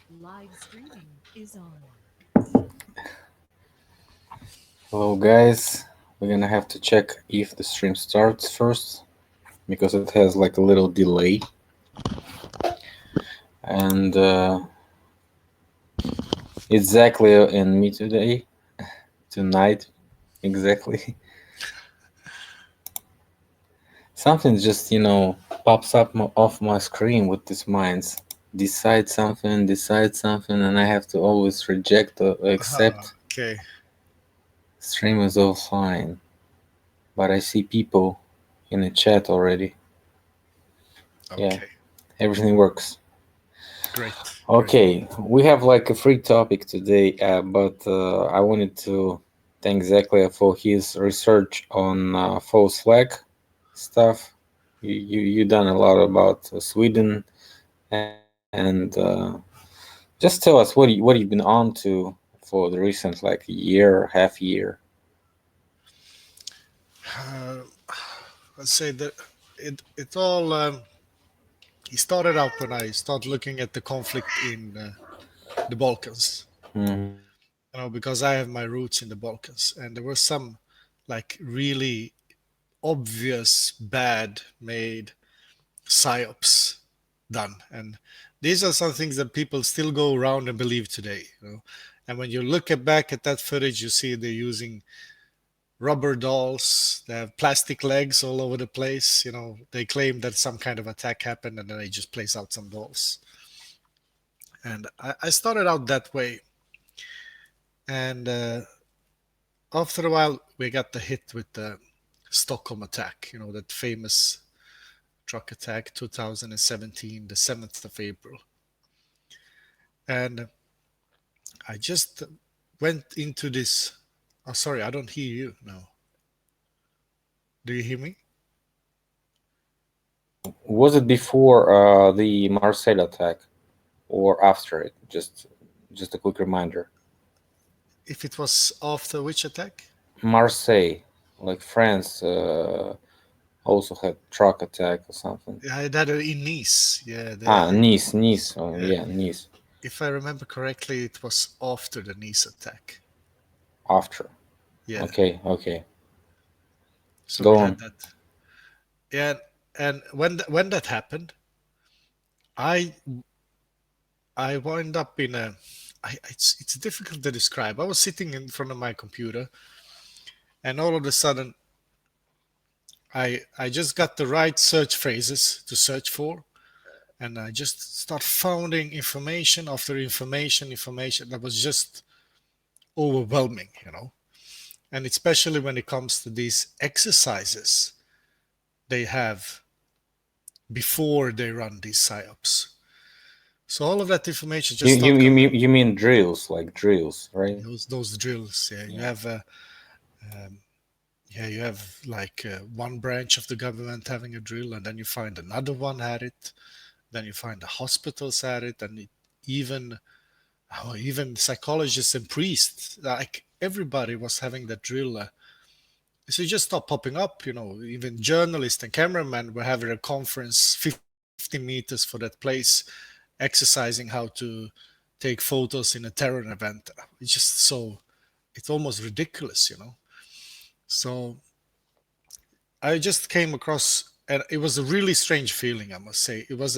Live streaming is on. Hello guys, we're gonna have to check if the stream starts first because it has like a little delay and it's Zakleo and me tonight exactly. Something just pops up off my screen with this minds. Decide something, and I have to always reject or accept. Okay. Stream is offline, but I see people in the chat already. Yeah, Okay. everything works. Great. Great. Okay, we have like a free topic today, but I wanted to thank Zakleo for his research on false flag stuff. You done a lot about Sweden, and just tell us what you've been on to for the recent like year, half year. Uh, let's say that it all it started out when I started looking at the conflict in the Balkans. Hmm. Because I have my roots in the Balkans, and there were some like really obvious bad made psyops done, and these are some things that people still go around and believe today. And when you look back at that footage, you see they're using rubber dolls. They have plastic legs all over the place. They claim that some kind of attack happened, and then they just place out some dolls. And I started out that way, and after a while, we got the hit with the Stockholm attack. That famous truck attack, 2017, the 7th of April. And I just went into this. Oh, sorry, I don't hear you now. Do you hear me? Was it before the Marseille attack or after it? Just a quick reminder. If it was after which attack? Marseille, like France, also had truck attack or something. I had it in Nice. Yeah, Nice. Oh yeah. yeah, Nice. If I remember correctly, it was after the Nice attack. After. Yeah. Okay. So Go we had on. that. Yeah, and when that happened, I I wound up in a. It's difficult to describe. I was sitting in front of my computer, and all of a sudden, I just got the right search phrases to search for, and I just start finding information after information that was just overwhelming. And especially when it comes to these exercises they have before they run these psyops. So all of that information You just you start you coming. mean you mean drills like drills, right? Those drills, yeah. You Yeah. have um, yeah, you have like one branch of the government having a drill, and then you find another one at it. Then you find the hospitals at it, and even even psychologists and priests, like everybody was having that drill. So it just stopped popping up. Even journalists and cameramen were having a conference 50 meters for that place, exercising how to take photos in a terror event. It's just so, it's almost ridiculous. So I just came across, and it was a really strange feeling, I must say. It was,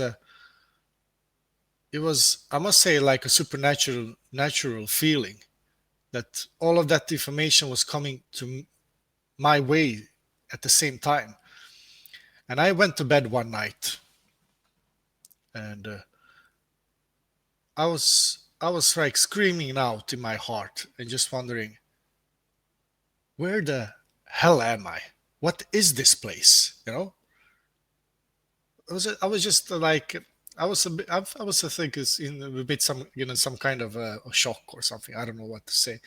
I must say, like a supernatural, natural feeling that all of that information was coming to my way at the same time. And I went to bed one night, and I was like screaming out in my heart and just wondering, where the hell am I? What is this place? I was just like, I was a bit, I was I think is in a bit some kind of a shock or something. I don't know what to say,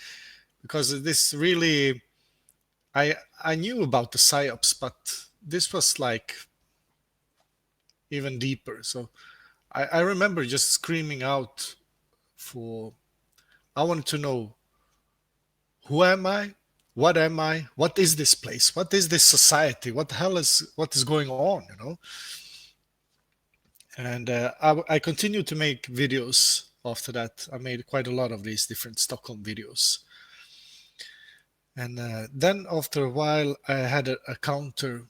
because this really, I knew about the psyops, but this was like even deeper. So I remember just screaming out for, I wanted to know, who am I? What am I? What is this place? What is this society? What is going on? And I continue to make videos After that, I made quite a lot of these different Stockholm videos. And then after a while, I had a counter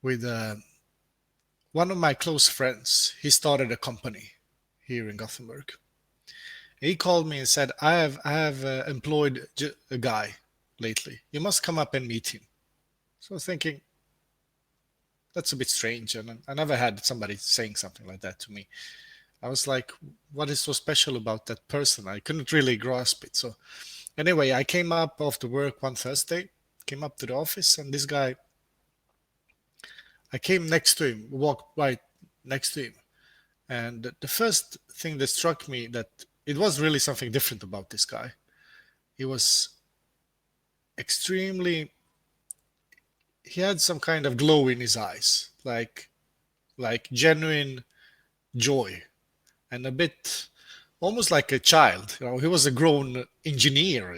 with one of my close friends. He started a company here in Gothenburg. He called me and said, I have employed a guy lately. You must come up and meet him." So I was thinking, that's a bit strange. And I never had somebody saying something like that to me. I was like, what is so special about that person? I couldn't really grasp it. So anyway, I came up after work one Thursday, came up to the office, and this guy, I came next to him, walked right next to him. And the first thing that struck me that it was really something different about this guy. He was extremely, he had some kind of glow in his eyes, like genuine joy, and a bit almost like a child. He was a grown engineer,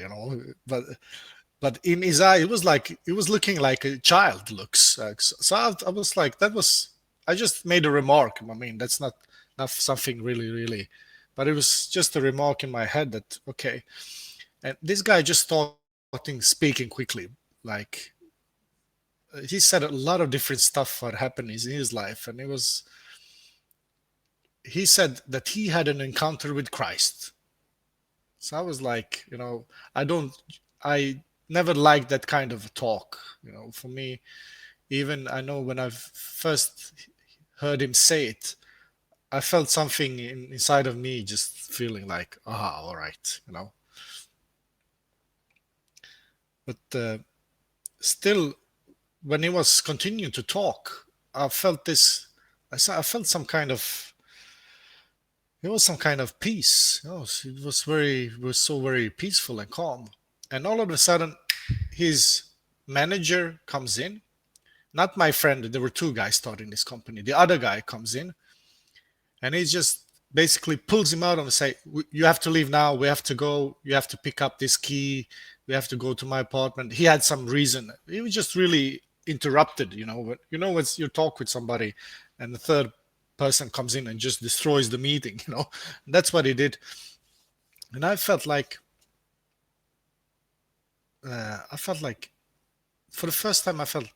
but in his eye, it was like he was looking like a child looks. So I was like, that was. I just made a remark. I mean, that's not something really, but it was just a remark in my head that okay. And this guy just starting speaking quickly, like he said a lot of different stuff what happened in his life, and he said that he had an encounter with Christ. So I was like, I don't, I never liked that kind of talk. For me, even I know when I first heard him say it, I felt something inside of me just feeling like, all right. But still, when he was continuing to talk, I felt this. I felt some kind of. It was some kind of peace. It was so very peaceful and calm. And all of a sudden, his manager comes in. Not my friend. There were two guys starting this company. The other guy comes in, and he just basically pulls him out and say, "You have to leave now. We have to go. You have to pick up this key. We have to go to my apartment." He had some reason. He was just really interrupted. When you talk with somebody, and the third person comes in and just destroys the meeting. That's what he did. And I felt like for the first time, I felt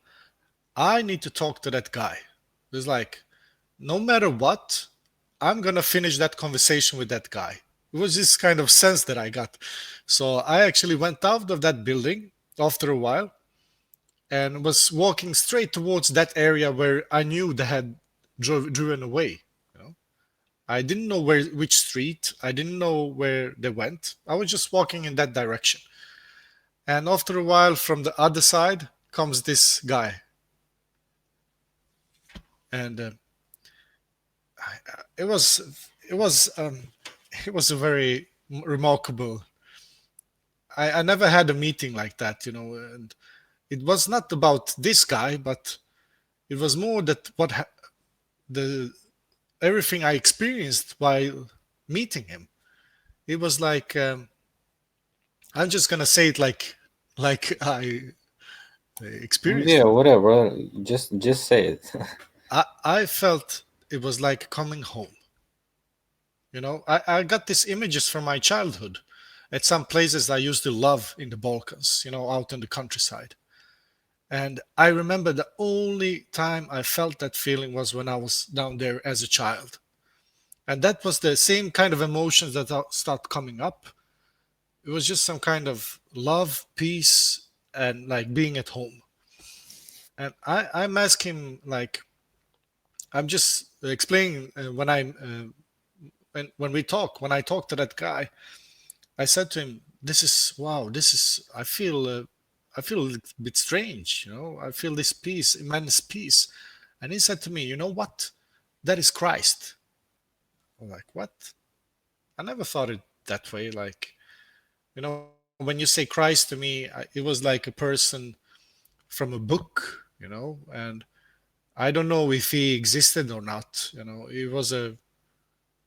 I need to talk to that guy. It's like, no matter what, I'm gonna finish that conversation with that guy. It was this kind of sense that I got. So I actually went out of that building after a while and was walking straight towards that area where I knew they had driven away. I didn't know which street. I didn't know where they went. I was just walking in that direction. And after a while, from the other side comes this guy, and it was it was it was a very remarkable. I never had a meeting like that, and it was not about this guy, but it was more that the everything I experienced while meeting him. It was like I'm just gonna say it like I experienced Yeah, it. whatever. Just say it. I felt it was like coming home. I got these images from my childhood at some places I used to love in the Balkans, out in the countryside. And I remember the only time I felt that feeling was when I was down there as a child. And that was the same kind of emotions that start coming up. It was just some kind of love, peace, and like being at home. And I'm asking, like, I'm just explaining when I talk to that guy, I said to him, "This is wow. This is I feel a bit strange. I feel this peace, immense peace." And he said to me, "You know what? That is Christ." I'm like, "What?" I never thought it that way. Like, when you say Christ to me, it was like a person from a book. And I don't know if he existed or not. He was a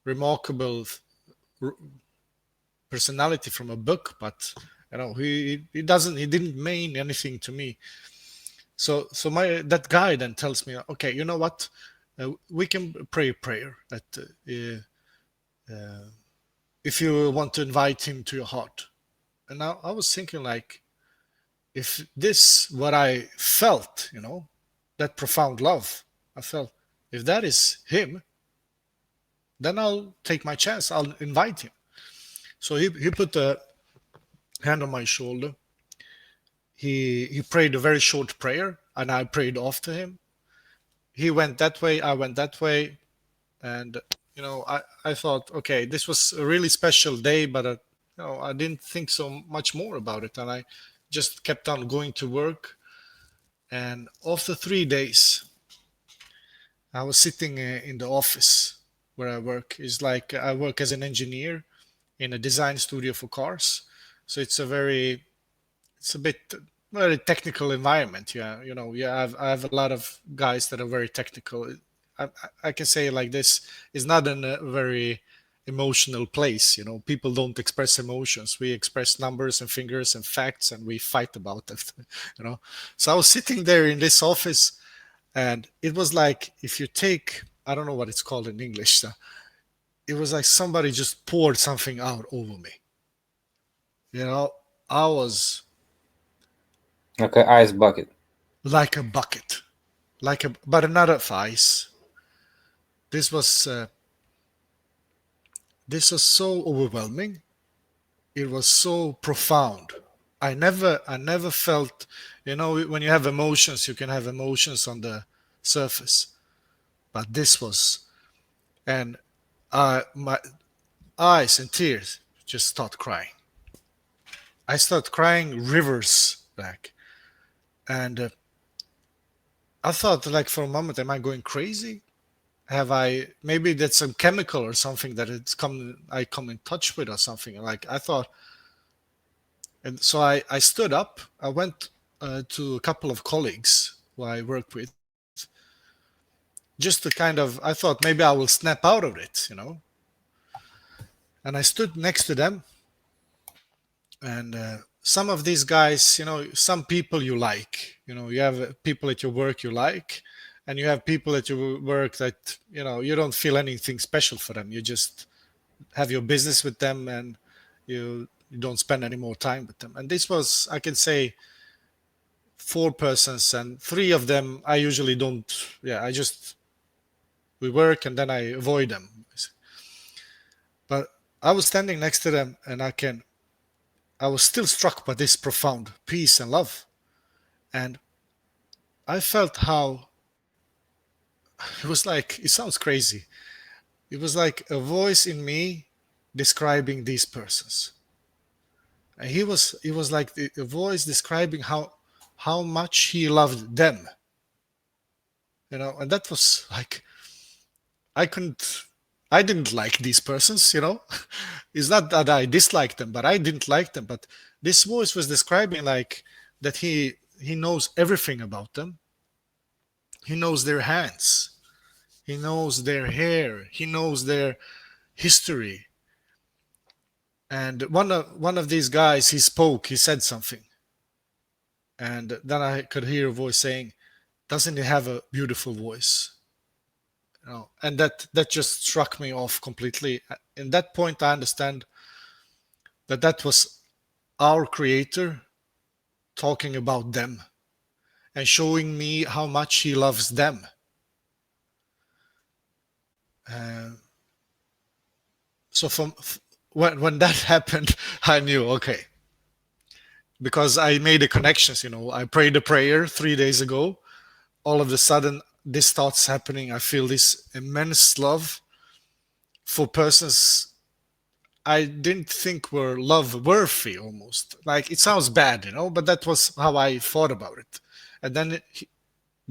remarkable personality from a book, but he didn't mean anything to me. So my that guy then tells me, okay, you know what, we can pray a prayer that uh, if you want to invite him to your heart. And I was thinking, like, if this what I felt, that profound love I felt, if that is him, then I'll take my chance. I'll invite him. So he put a hand on my shoulder. He prayed a very short prayer, and I prayed after him. He went that way, I went that way, and I thought, okay, this was a really special day, but I didn't think so much more about it, and I just kept on going to work. And after 3 days, I was sitting in the office where I work. It's like I work as an engineer in a design studio for cars, so it's a bit very technical environment. Yeah, I have a lot of guys that are very technical. I can say it like this: it's not in a very emotional place. People don't express emotions. We express numbers and fingers and facts, and we fight about it. So I was sitting there in this office, and it was like, if you take, I don't know what it's called in English. It was like somebody just poured something out over me. You know, I was Like an ice bucket. like a bucket, but not of ice. This was uh, this was so overwhelming. It was so profound. I never felt, when you have emotions, you can have emotions on the surface, but this was, and my eyes and tears just start crying. I start crying rivers back, and I thought, like, for a moment, am I going crazy? Have I, maybe that's some chemical or something that I come in touch with or something? Like, I thought. And so I stood up. I went to a couple of colleagues who I work with, just to kind of, I thought maybe I will snap out of it. And I stood next to them. And some of these guys, some people you like, you have people at your work you like, and you have people at your work that, you don't feel anything special for them. You just have your business with them, and you don't spend any more time with them. And this was, I can say, four persons, and three of them I usually don't. Yeah, we work and then I avoid them. But I was standing next to them, and I was still struck by this profound peace and love. And I felt how it was like, it sounds crazy. It was like a voice in me describing these persons. And it was like a voice describing how much he loved them. And that was like, I couldn't, I didn't like these persons. It's not that I disliked them, but I didn't like them. But this voice was describing, like, that he knows everything about them. He knows their hands. He knows their hair. He knows their history. And one of these guys, he spoke. He said something, and then I could hear a voice saying, "Doesn't he have a beautiful voice?" And that just struck me off completely. In that point, I understand that was our Creator talking about them and showing me how much He loves them. Uh, so when that happened, I knew, okay, because I made the connections. I prayed a prayer 3 days ago. All of a sudden, this starts happening. I feel this immense love for persons I didn't think were love worthy, almost. Like, it sounds bad, but that was how I thought about it. And then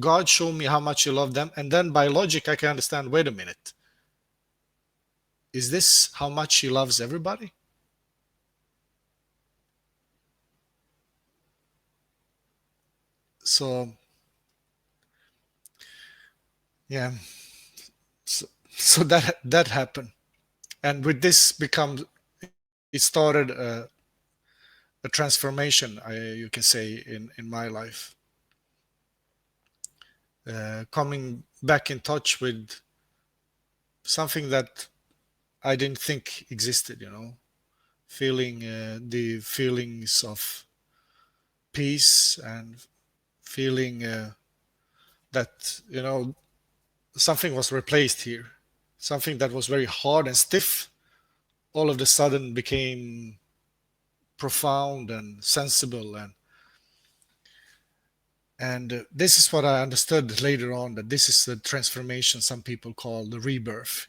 God showed me how much He loved them. And then by logic, I can understand, wait a minute. Is this how much He loves everybody? So, yeah. So that happened. And with this it started a transformation, you can say, in my life. Coming back in touch with something that I didn't think existed. Feeling the feelings of peace and feeling that something was replaced here. Something that was very hard and stiff all of a sudden became profound and sensible, and this is what I understood later on, that this is the transformation some people call the rebirth.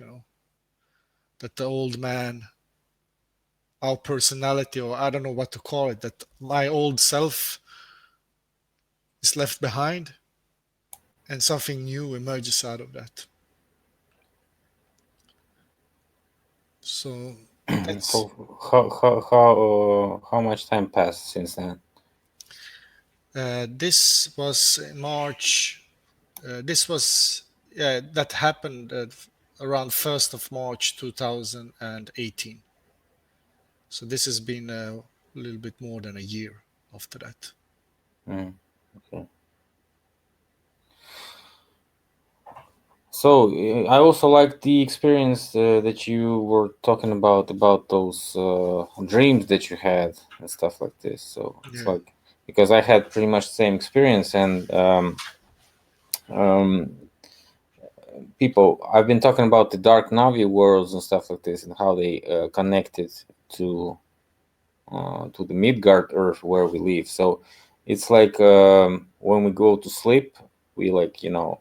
That the old man, our personality, or I don't know what to call it, that my old self is left behind and something new emerges out of that. So that's How much time passed since then? this was in March. This was, yeah, that happened around 1st of March 2018. So this has been a little bit more than a year after that. Mm, okay. So I also like the experience that you were talking about those dreams that you had and stuff like this. So it's Yeah. like, because I had pretty much the same experience, and um, people, I've been talking about the dark Navi worlds and stuff like this, and how they connected to the Midgard Earth where we live. So it's like, when we go to sleep, we, like,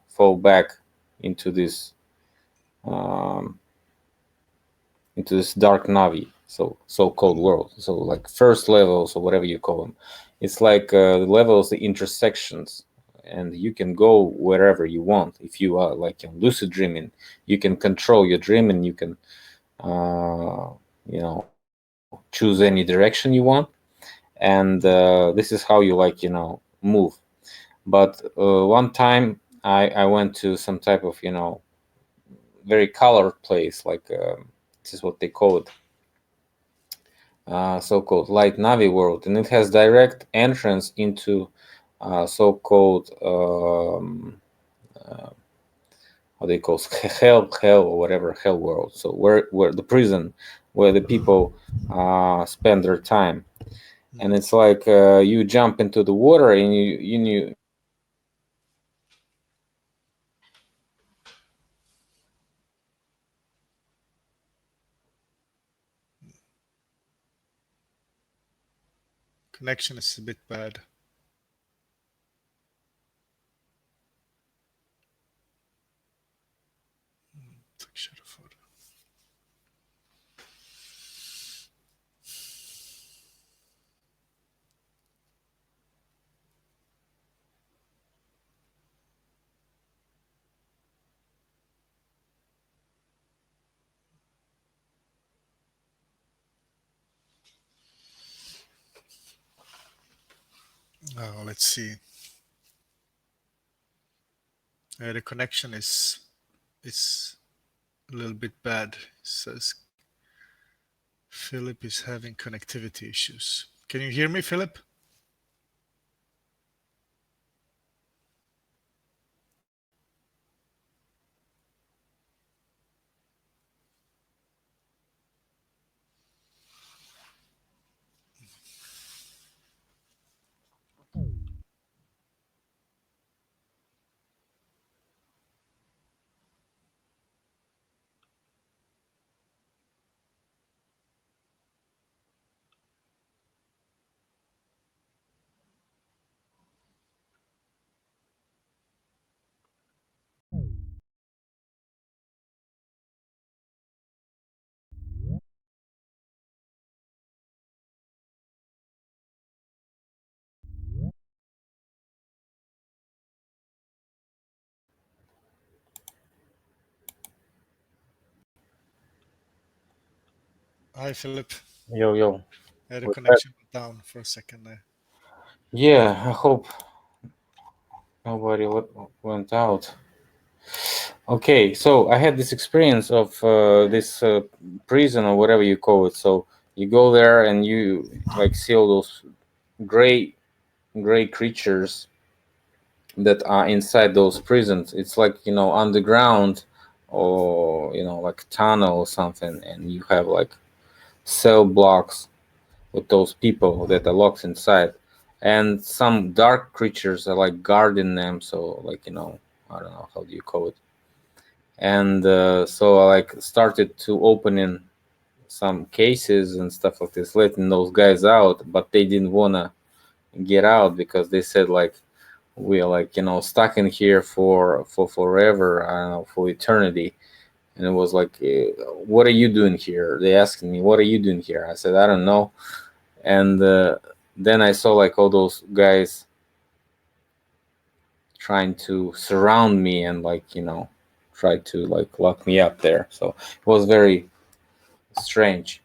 fall back into this um, dark Navi, so-called world. So, like, first levels or whatever you call them. It's like the levels, the intersections, and you can go wherever you want. If you are like in lucid dreaming, you can control your dream, and you can choose any direction you want. And this is how you, like, move. But one time I went to some type of very colored place, like, this is what they call it, so-called light Navi world, and it has direct entrance into so-called how they call it, hell or whatever, hell world. So where the prison, where the people spend their time. And it's like, you jump into the water, and you know you can Connection is a bit bad. Let's see. The connection is a little bit bad. It says Philip is having connectivity issues. Can you hear me, Philip? Hi, Philip. yo. The With that, connection went down for a second there. yeah, I hope nobody went out. Okay, so I had this experience of this prison or whatever you call it. So you go there, and you, like, see all those gray creatures that are inside those prisons. It's like, underground or like tunnel or something, and you have like cell blocks with those people that are locked inside, and some dark creatures are like guarding them. So like I don't know how do you call it. And so I like started to opening some cases and stuff like this, letting those guys out, but they didn't wanna get out because they said like we're like stuck in here for forever, I don't know, for eternity. And it was like, what are you doing here? They asked me, what are you doing here? I said, I don't know. And then I saw like all those guys trying to surround me and like try to like lock me up there. So it was very strange.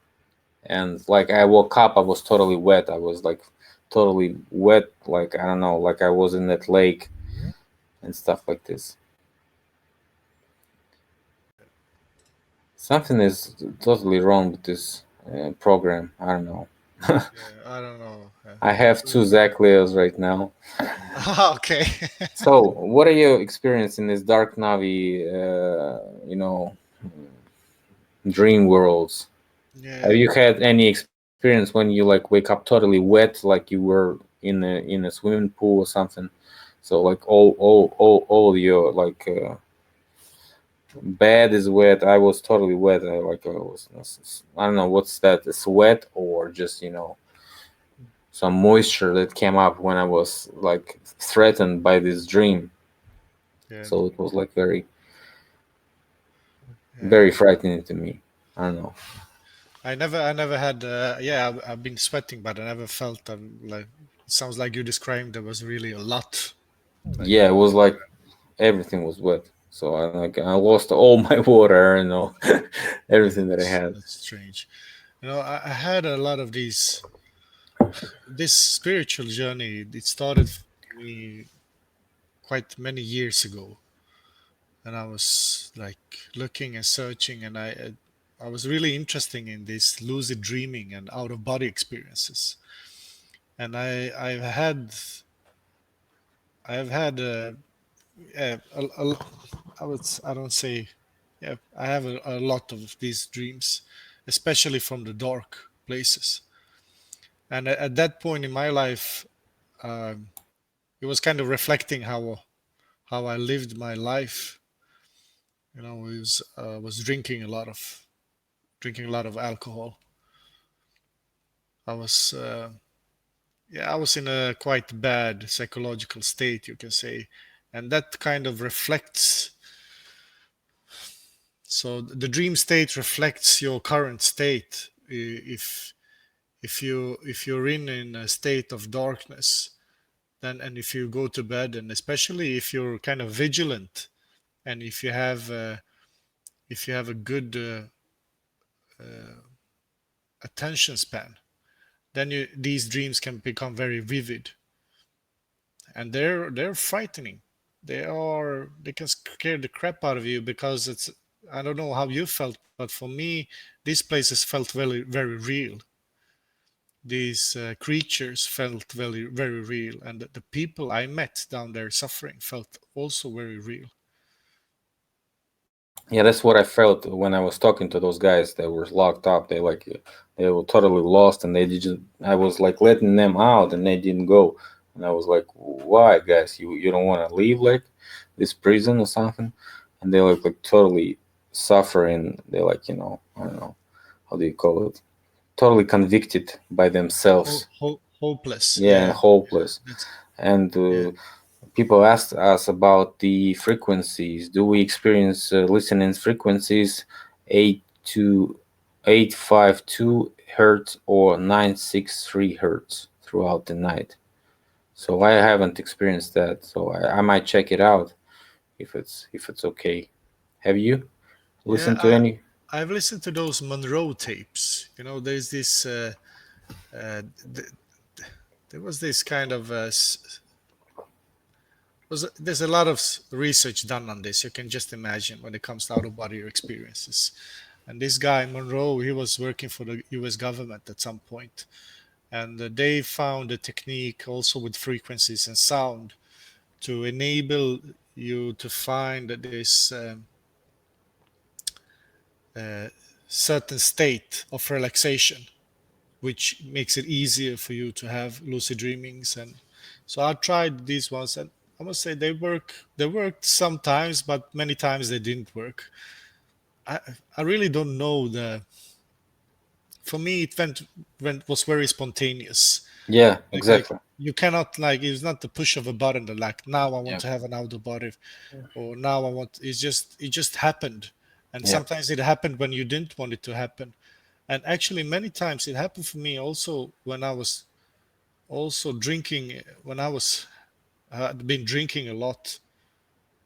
And like I woke up, I was totally wet. I was like totally wet, like I don't know, like I was in that lake and stuff like this. Something is totally wrong with this program. I don't know. Yeah, I don't know. I have two Zakleos right now. Okay. So, what are you experiencing in this Dark Navi, dream worlds? Have Yeah, you had any experience when you like wake up totally wet, like you were in a swimming pool or something? So like all your like bed is wet. I was totally wet. I don't know what's that, sweat or just some moisture that came up when I was like threatened by this dream. yeah, So it was like very yeah. very frightening to me. I don't know. I never had. Yeah, I've been sweating, but I never felt like. It sounds like you described there was really a lot. Like, Yeah, it was like everything was wet. So I lost all my water, yeah, everything that I had. that's strange. I had a lot of these. This spiritual journey. It started for me quite many years ago, and I was like looking and searching, and I was really interested in this lucid dreaming and out of body experiences. And I've had I don't say, yeah, I have a lot of these dreams, especially from the dark places. And at that point in my life, um, it was kind of reflecting how I lived my life. Was drinking a lot of alcohol. I was yeah, I was in a quite bad psychological state, you can say, and that kind of reflects. So the dream state reflects your current state. If you're in a state of darkness, then and if you go to bed, and especially if you're kind of vigilant, and if you have a good attention span, then these dreams can become very vivid, and they're frightening. They can scare the crap out of you because it's. I don't know how you felt, but for me, these places felt very real. These creatures felt very real, and the people I met down there suffering felt also very real. Yeah, that's what I felt when I was talking to those guys that were locked up. They were totally lost, and they just I was like letting them out, and they didn't go. And I was like, "Why, guys? You don't want to leave like this prison or something?" And they like totally suffering. They like I don't know how do you call it? Totally convicted by themselves. Hopeless. Yeah, and Yeah, hopeless. that's And yeah, people asked us about the frequencies. Do we experience listening frequencies 8 to 852 hertz or 963 hertz throughout the night? So I haven't experienced that. So I might check it out if it's okay. Have you yeah. listened to any? I've listened to those Monroe tapes. There's this. Th- there was this kind of there's a lot of research done on this. You can just imagine when it comes to out of body experiences. And this guy Monroe, he was working for the U.S. government at some point, and they found a technique also with frequencies and sound to enable you to find this. a certain state of relaxation, which makes it easier for you to have lucid dreamings. And so I tried these ones, and I must say they work. They worked sometimes, but many times they didn't work. I I really don't know the. For me, it went was very spontaneous. Yeah, Like exactly. you cannot like it's not the push of a button that like now I want Yeah, to have an out of body, or now I want. It just happened, and yeah, sometimes it happened when you didn't want it to happen. And actually, many times it happened for me also when I was also drinking. When I was had been drinking a lot,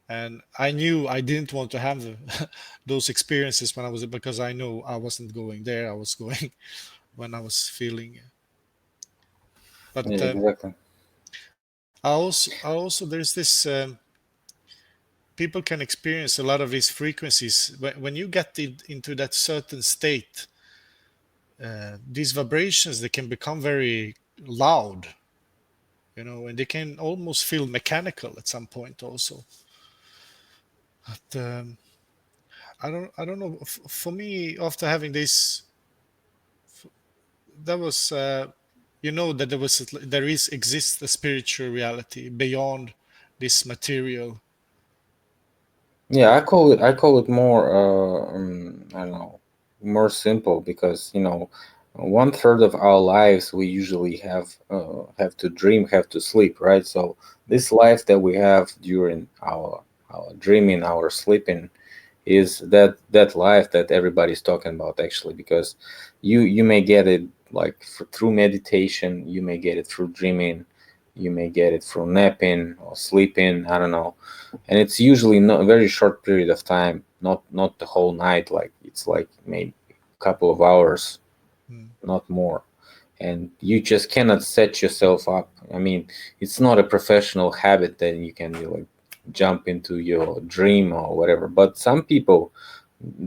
and I knew I didn't want to have those experiences when I was because I know I wasn't going there. I was going when I was feeling. But yeah, exactly. I also there's this people can experience a lot of these frequencies when you get into that certain state. These vibrations they can become very loud, and they can almost feel mechanical at some point also. But I don't know. For me, after having this, that was that there is exists a spiritual reality beyond this material. Yeah, I call it more I don't know, more simple because one third of our lives we usually have to dream, have to sleep, right? So this life that we have during our dreaming, our sleeping is that life that everybody's talking about actually, because you may get it like through meditation, you may get it through dreaming, you may get it through napping or sleeping, I don't know. And it's usually not a very short period of time, not the whole night, like it's like maybe a couple of hours, Mm, not more. And you just cannot set yourself up. I mean, it's not a professional habit that you can like jump into your dream or whatever, but some people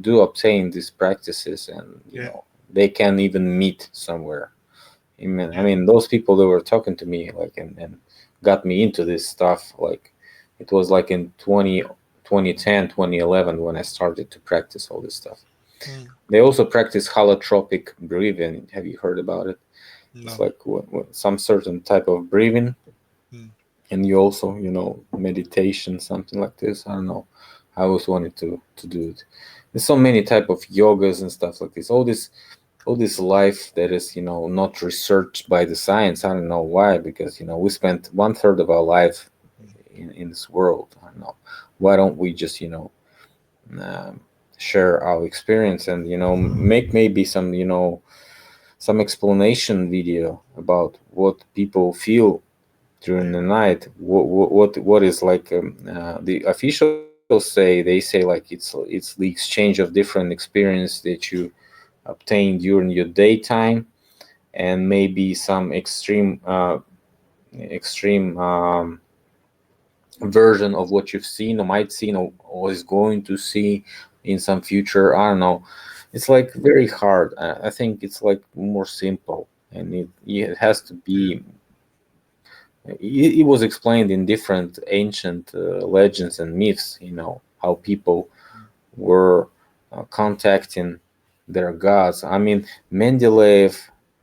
do obtain these practices, and yeah, they can even meet somewhere. I yeah, mean, those people that were talking to me, like, and got me into this stuff, like, it was like in 2010, 2011 when I started to practice all this stuff. mm, They also practice holotropic breathing. Have you heard about it? It's no, like some certain type of breathing, mm, and you also, meditation, something like this. I don't know. I always wanted to do it. There's so many type of yogas and stuff like this. All this life that is not researched by the science. I don't know why, because we spent one third of our life mm, in this world. I don't know. Why don't we just um, share our experience, and make maybe some explanation video about what people feel during yeah, the night. What is like, the officials say like it's the exchange of different experience that you obtain during your daytime, and maybe some extreme version of what you've seen or might see, or is going to see in some future. I don't know. It's like very hard. I think it's like more simple, and it has to yeah, be. It was explained in different ancient legends and myths. How people were contacting their gods. I mean, Mendeleev,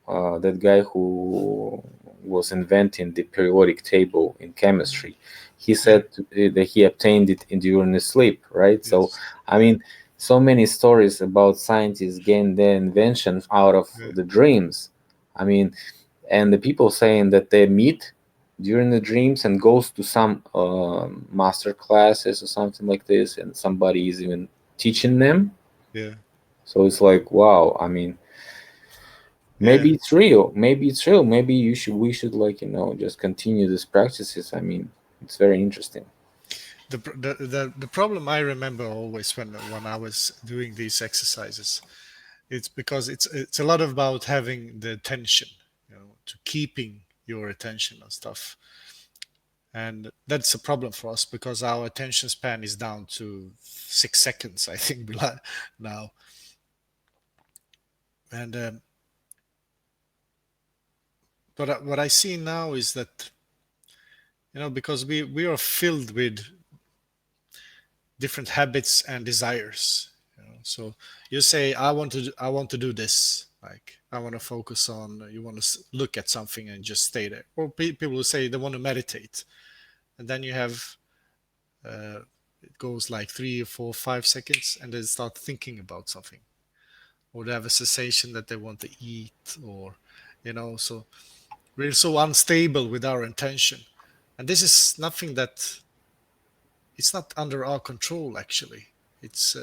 that guy who was inventing the periodic table in mm, chemistry, he yeah, said that he obtained it during his sleep, right? So, yes, I yeah, mean, so many stories about scientists getting their invention out of yeah, the dreams. I mean, and the people saying that they meet during the dreams and goes to some master classes or something like this, and somebody is even teaching them. yeah, So it's like, wow. I mean, yeah. maybe it's real. Maybe it's real. Maybe we should like just continue these practices. I mean, it's very interesting. The problem I remember always when I was doing these exercises, it's because it's a lot about having the attention, to keeping your attention and stuff. And that's a problem for us because our attention span is down to 6 seconds, I think, now. And but what I see now is that because we are filled with different habits and desires. So you say, I want to do this. Like I want to focus on. You want to look at something and just stay there. Or people will say they want to meditate, and then you have it goes like 3 or 4 5 seconds, and they start thinking about something, or they have a sensation that they want to eat, or so we're so unstable with our intention, and this is nothing that it's not under our control actually. It's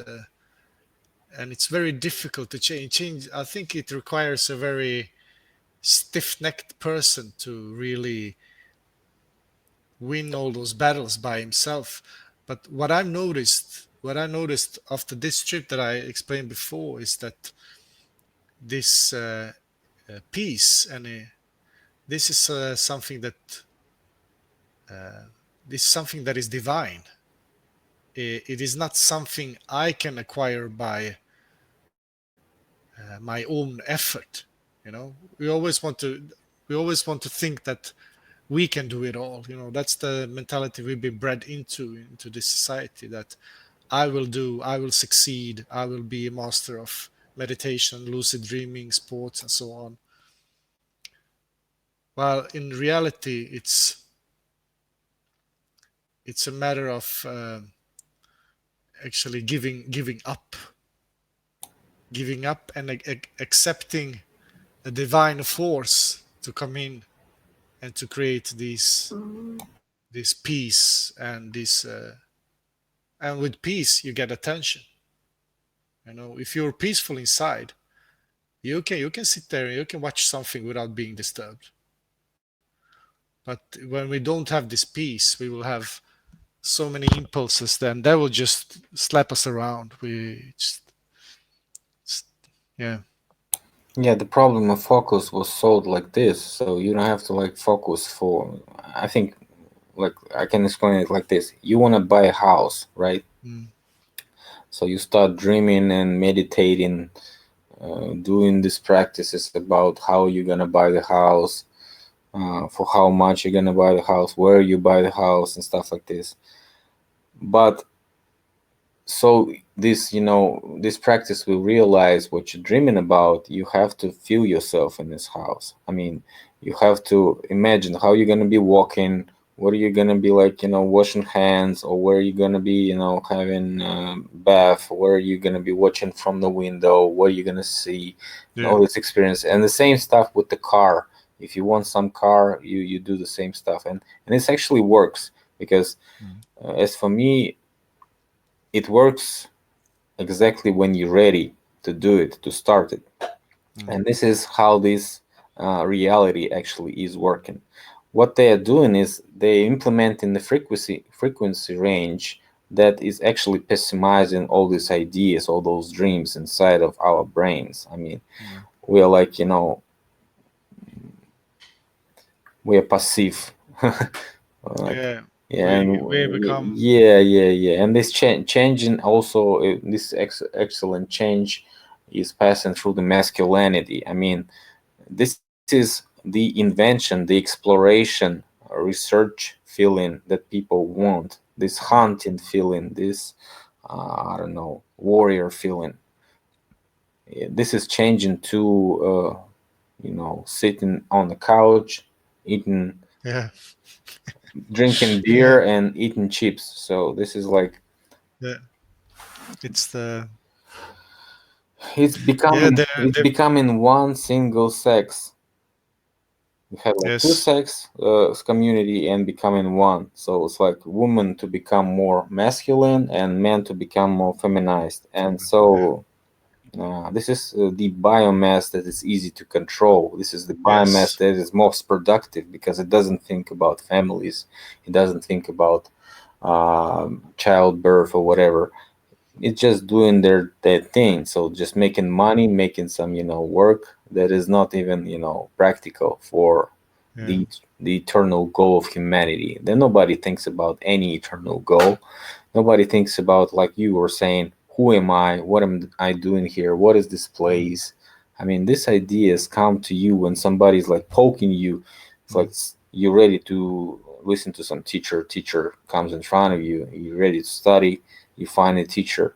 and it's very difficult to change. I think it requires a very stiff-necked person to really win all those battles by himself. But what I noticed after this trip that I explained before is that this peace, and this is something that uh, this is something that is divine. It is not something I can acquire by my own effort. We always want to think that we can do it all. That's the mentality we've been bred into this society, that I will succeed, I will be a master of meditation, lucid dreaming, sports, and so on. While in reality, it's a matter of actually giving up and accepting a divine force to come in and to create this peace, and with peace you get attention. If you're peaceful inside, you can sit there and you can watch something without being disturbed. But when we don't have this peace, we will have so many impulses, then that will just slap us around. Yeah. Yeah, the problem of focus was solved like this, so you don't have to like focus for. I think, like I can explain it like this: you want to buy a house, right? Mm. So you start dreaming and meditating, doing these practices about how you're gonna buy the house, for how much you're gonna buy the house, where you buy the house, and stuff like this. But so this practice will realize what you're dreaming about. You have to feel yourself in this house. I mean, you have to imagine how you're going to be walking, what are you going to be like, washing hands, or where you're going to be, having bath, where are you going to be watching from the window, what are you going to see, and Yeah. all this experience. And the same stuff with the car. If you want some car, you do the same stuff, and this actually works because Mm. as for me, it works exactly when you're ready to do it, to start it. Mm. And this is how this reality actually is working. What they are doing is they implement in the frequency range that is actually pessimizing all these ideas, all those dreams inside of our brains. I mean, Mm. we are like, we are passive. Like, Yeah. yeah, and We become. yeah, and this changing also, this excellent change is passing through the masculinity. I mean, this is the invention, the exploration, research feeling that people want, this Mm. hunting feeling, this I don't know, warrior feeling. This is changing to sitting on the couch, eating, Yeah. drinking Yeah. beer and eating chips. So this is like, Yeah. It's the. it's Yeah. becoming it's becoming one single sex. We have like two Yes. sex community and becoming one. So it's like women to become more masculine and men to become more feminized. And Yeah. so this is the biomass that is easy to control. This is the biomass Yes. that is most productive because it doesn't think about families. It doesn't think about childbirth or whatever. It's just doing their thing. So just making money, making some work that is not even practical for Yeah. the eternal goal of humanity. Then nobody thinks about any eternal goal. Nobody thinks about, like you were saying, who am I? What am I doing here? What is this Mm. place? I mean, these ideas come to you when somebody's like poking you. It's like Mm. you're ready to listen to some teacher. Teacher comes in front of you. You're ready to study. You find a teacher.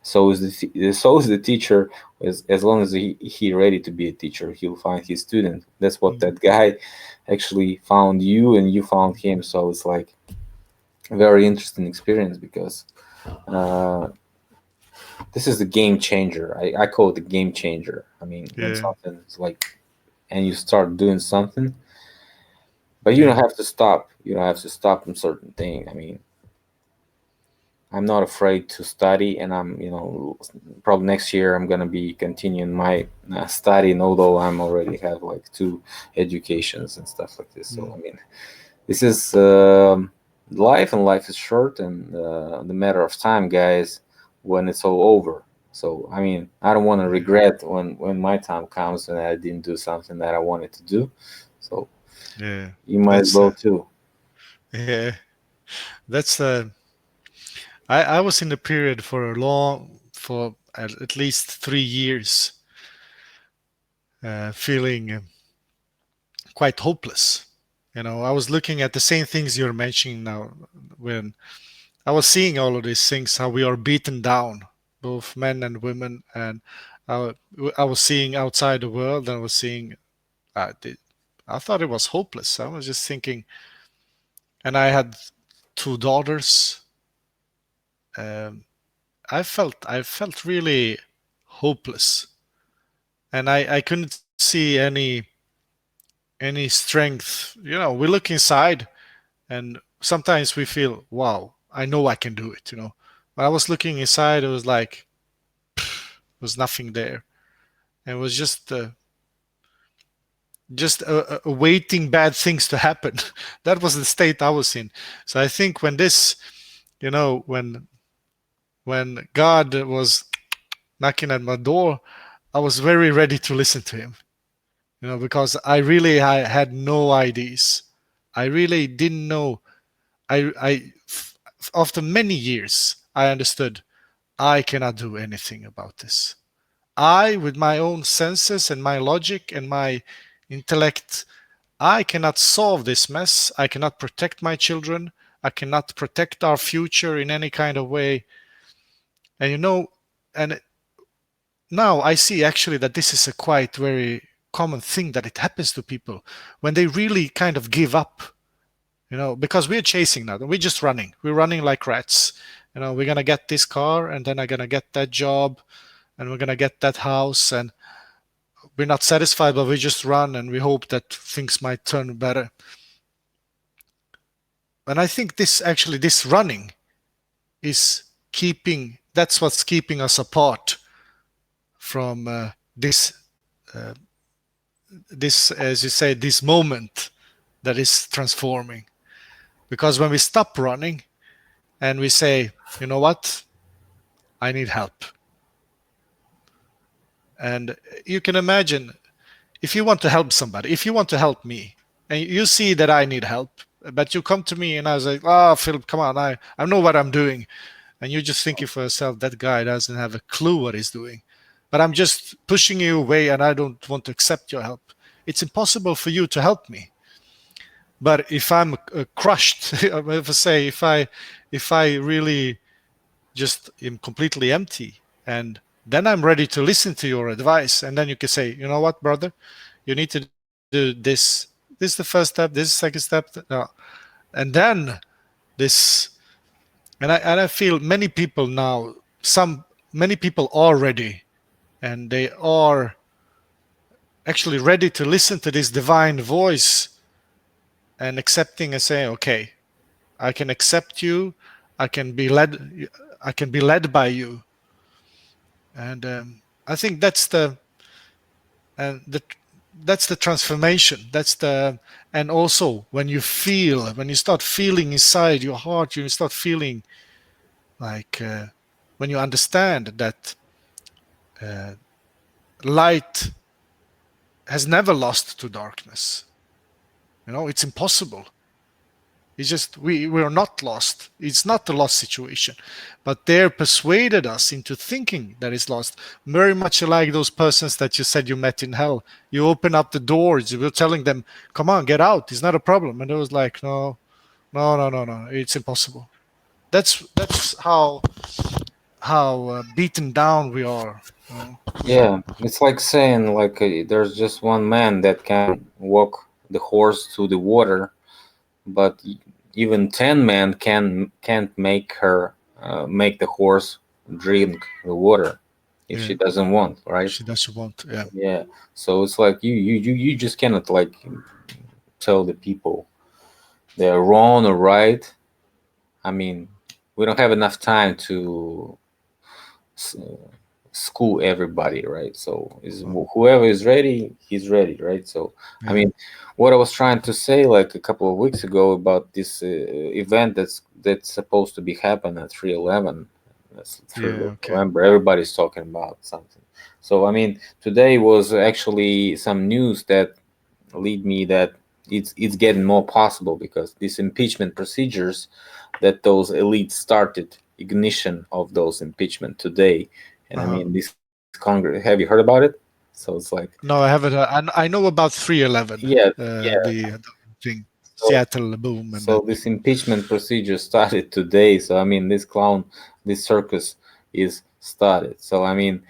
So is the teacher. As long as he ready to be a teacher, he'll find his student. That's what Mm. that guy actually found you, and you found him. So it's like a very interesting experience because uh, this is the game changer. I call it the game changer. I mean, when Yeah, something is like, and you start doing something, but you don't yeah, have to stop. You don't have to stop from certain thing. I mean, I'm not afraid to study, and probably next year I'm gonna be continuing my studying, although I'm already have like two educations and stuff like this. So mm, I mean, this is life, and life is short, and the matter of time, guys, when it's all over. So I mean, I don't want to yeah, regret when my time comes and I didn't do something that I wanted to do. So yeah. you might as That's well too. yeah. That's I was in the period for at least 3 years, feeling quite hopeless. I was looking at the same things you're mentioning now. When I was seeing all of these things, how we are beaten down, both men and women, and I, I was seeing outside the world, and I was seeing. Uh, the, I thought it was hopeless. I was just thinking, and I had two daughters. Um, I felt really hopeless, and I couldn't see any strength. We look inside, and sometimes we feel, wow, I know I can do it. When I was looking inside, it was like there was nothing there, and it was just awaiting bad things to happen. That was the state I was in. So I think when this, when God was knocking at my door, I was very ready to listen to Him. Because I had no ideas. I really didn't know. After many years, I understood I cannot do anything about this. With my own senses and my logic and my intellect, I cannot solve this mess. I cannot protect my children. I cannot protect our future in any kind of way. And and now I see actually that this is a quite very common thing that it happens to people when they really kind of give up. Because we're chasing now. We're just running. We're running like rats. We're gonna get this car, and then I'm gonna get that job, and we're gonna get that house, and we're not satisfied, but we just run and we hope that things might turn better. And I think this running is keeping that's what's keeping us apart from uh, this, as you say, this moment that is transforming. Because when we stop running and we say, you know what, I need help. And you can imagine, if you want to help somebody, if you want to help me, and you see that I need help, but you come to me and I was like, oh, Philip, come on, I know what I'm doing. And you're just thinking for yourself, that guy doesn't have a clue what he's doing. But I'm just pushing you away and I don't want to accept your help. It's impossible for you to help me. But if I'm crushed, if I say, if I really just am completely empty, and then I'm ready to listen to your advice, and then you can say, you know what, brother, you need to do this is the first step, this is the second step, no. And then this and I feel many people now, some many people are ready, and they are actually ready to listen to this divine voice and accepting and saying, okay, I can accept you, i can be led I can be led by you. And I think and the that's the transformation. And also when you start feeling inside your heart, you start feeling like, when you understand that uh, light has never lost to darkness. It's impossible. It's just we're not lost. It's not a lost situation, but they're persuaded us into thinking that it's lost. Very much like those persons that you said you met in hell. You open up the doors. You were telling them, "Come on, get out. It's not a problem." And it was like, "No, no, no, no, no. It's impossible." That's how how beaten down we are. You know? Yeah, it's like saying like there's just one man that can walk the horse to the water, but even 10 men can't make the horse drink the water if Yeah, she doesn't want, right? she doesn't want. Yeah, Yeah. So it's like you just cannot like tell the people they're wrong or right. I mean, we don't have enough time to s- school everybody, right? So is oh, whoever is ready, he's ready, right? So I yeah, mean, what I was trying to say like a couple of weeks ago about this event that's supposed to be happen at 311. That's 3 yeah. Okay. November. Everybody's talking about something. So I mean, today was actually some news that lead me that it's getting more possible because these impeachment procedures that those elites started ignition of those impeachment today. And I Uh-huh. mean this Congress, have you heard about it? So it's like No, I haven't. I know about 311, yeah, yeah. the thing, So Seattle boom, and so that. this impeachment procedure started today. So I mean this circus is started. So I mean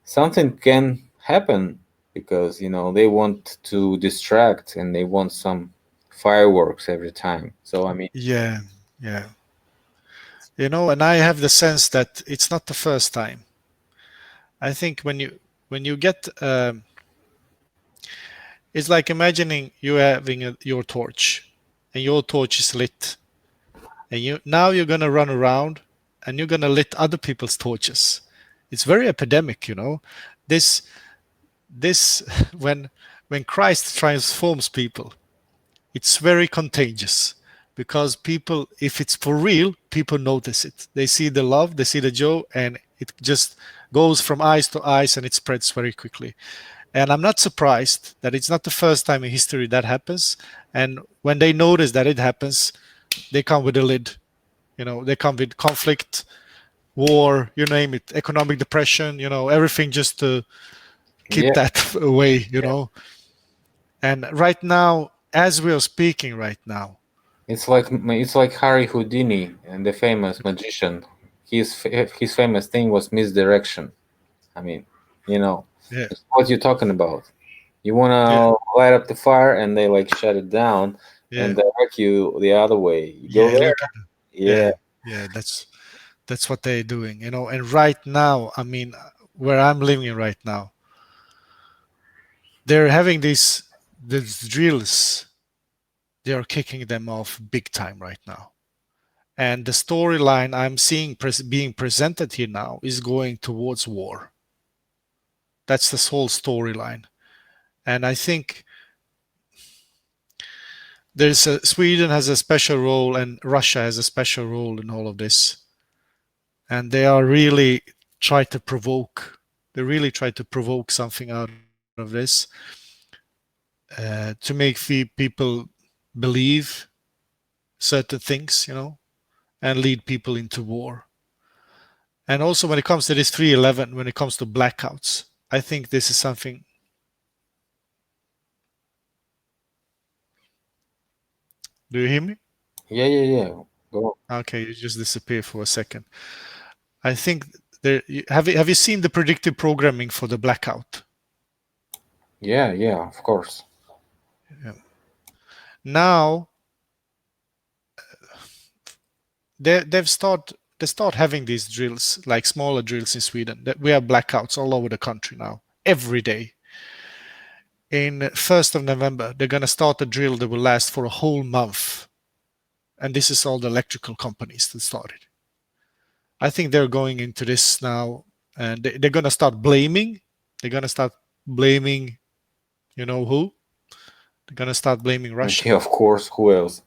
something can happen because they want to distract and they want some fireworks every time. So I mean Yeah, yeah. And I have the sense that it's not the first time. I think when you get it's like imagining you having your torch, and your torch is lit, and you're gonna run around and you're gonna lit other people's torches. It's very epidemic. This when Christ transforms people, it's very contagious, because people, if it's for real, people notice it. They see the love, they see the joy, and it just goes from eyes to eyes, and it spreads very quickly. And I'm not surprised that it's not the first time in history that happens. And when they notice that it happens, they come with a lid. They come with conflict, war, you name it, economic depression, everything, just to keep yeah, that away. yeah. And right now, as we are speaking right now, It's like Harry Houdini and the famous magician. His famous thing was misdirection. I mean, you know, yeah, it's what you're talking about. You want yeah, to light up the fire and they like shut it down and yeah, direct you the other way. You go yeah, there. look at Yeah, yeah, yeah, that's what they're doing. And right now, I mean, where I'm living right now, they're having these drills. They are kicking them off big time right now. And the storyline I'm seeing being presented here now is going towards war. That's this whole storyline. And I think Sweden has a special role, and Russia has a special role in all of this. And they are really try to provoke. They really try to provoke something out of this, to make people believe certain things, and lead people into war. And also, when it comes to this 311, when it comes to blackouts, I think this is something. Do you hear me? yeah, yeah, yeah. Go. Okay, you just disappeared for a second. I think have you seen the predictive programming for the blackout? Yeah, yeah, of course. Yeah. Now they start having these drills, like smaller drills in Sweden. That we have blackouts all over the country now, every day. In 1st of November, they're gonna start a drill that will last for a whole month, and this is all the electrical companies that started. I think they're going into this now, and they're gonna start blaming. They're gonna start blaming. You know who? They're gonna start blaming Russia. Yeah, of course. Who else?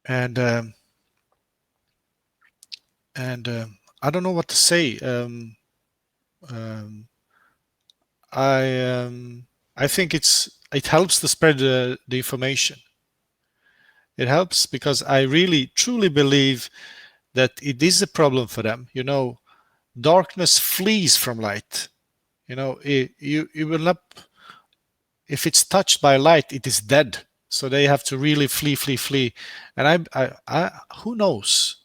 And I don't know what to say. Um, I I think it helps to spread the information. It helps because I really truly believe that it is a problem for them. Darkness flees from light. You will not, if it's touched by light, it is dead. So they have to really flee, flee, flee. And who knows?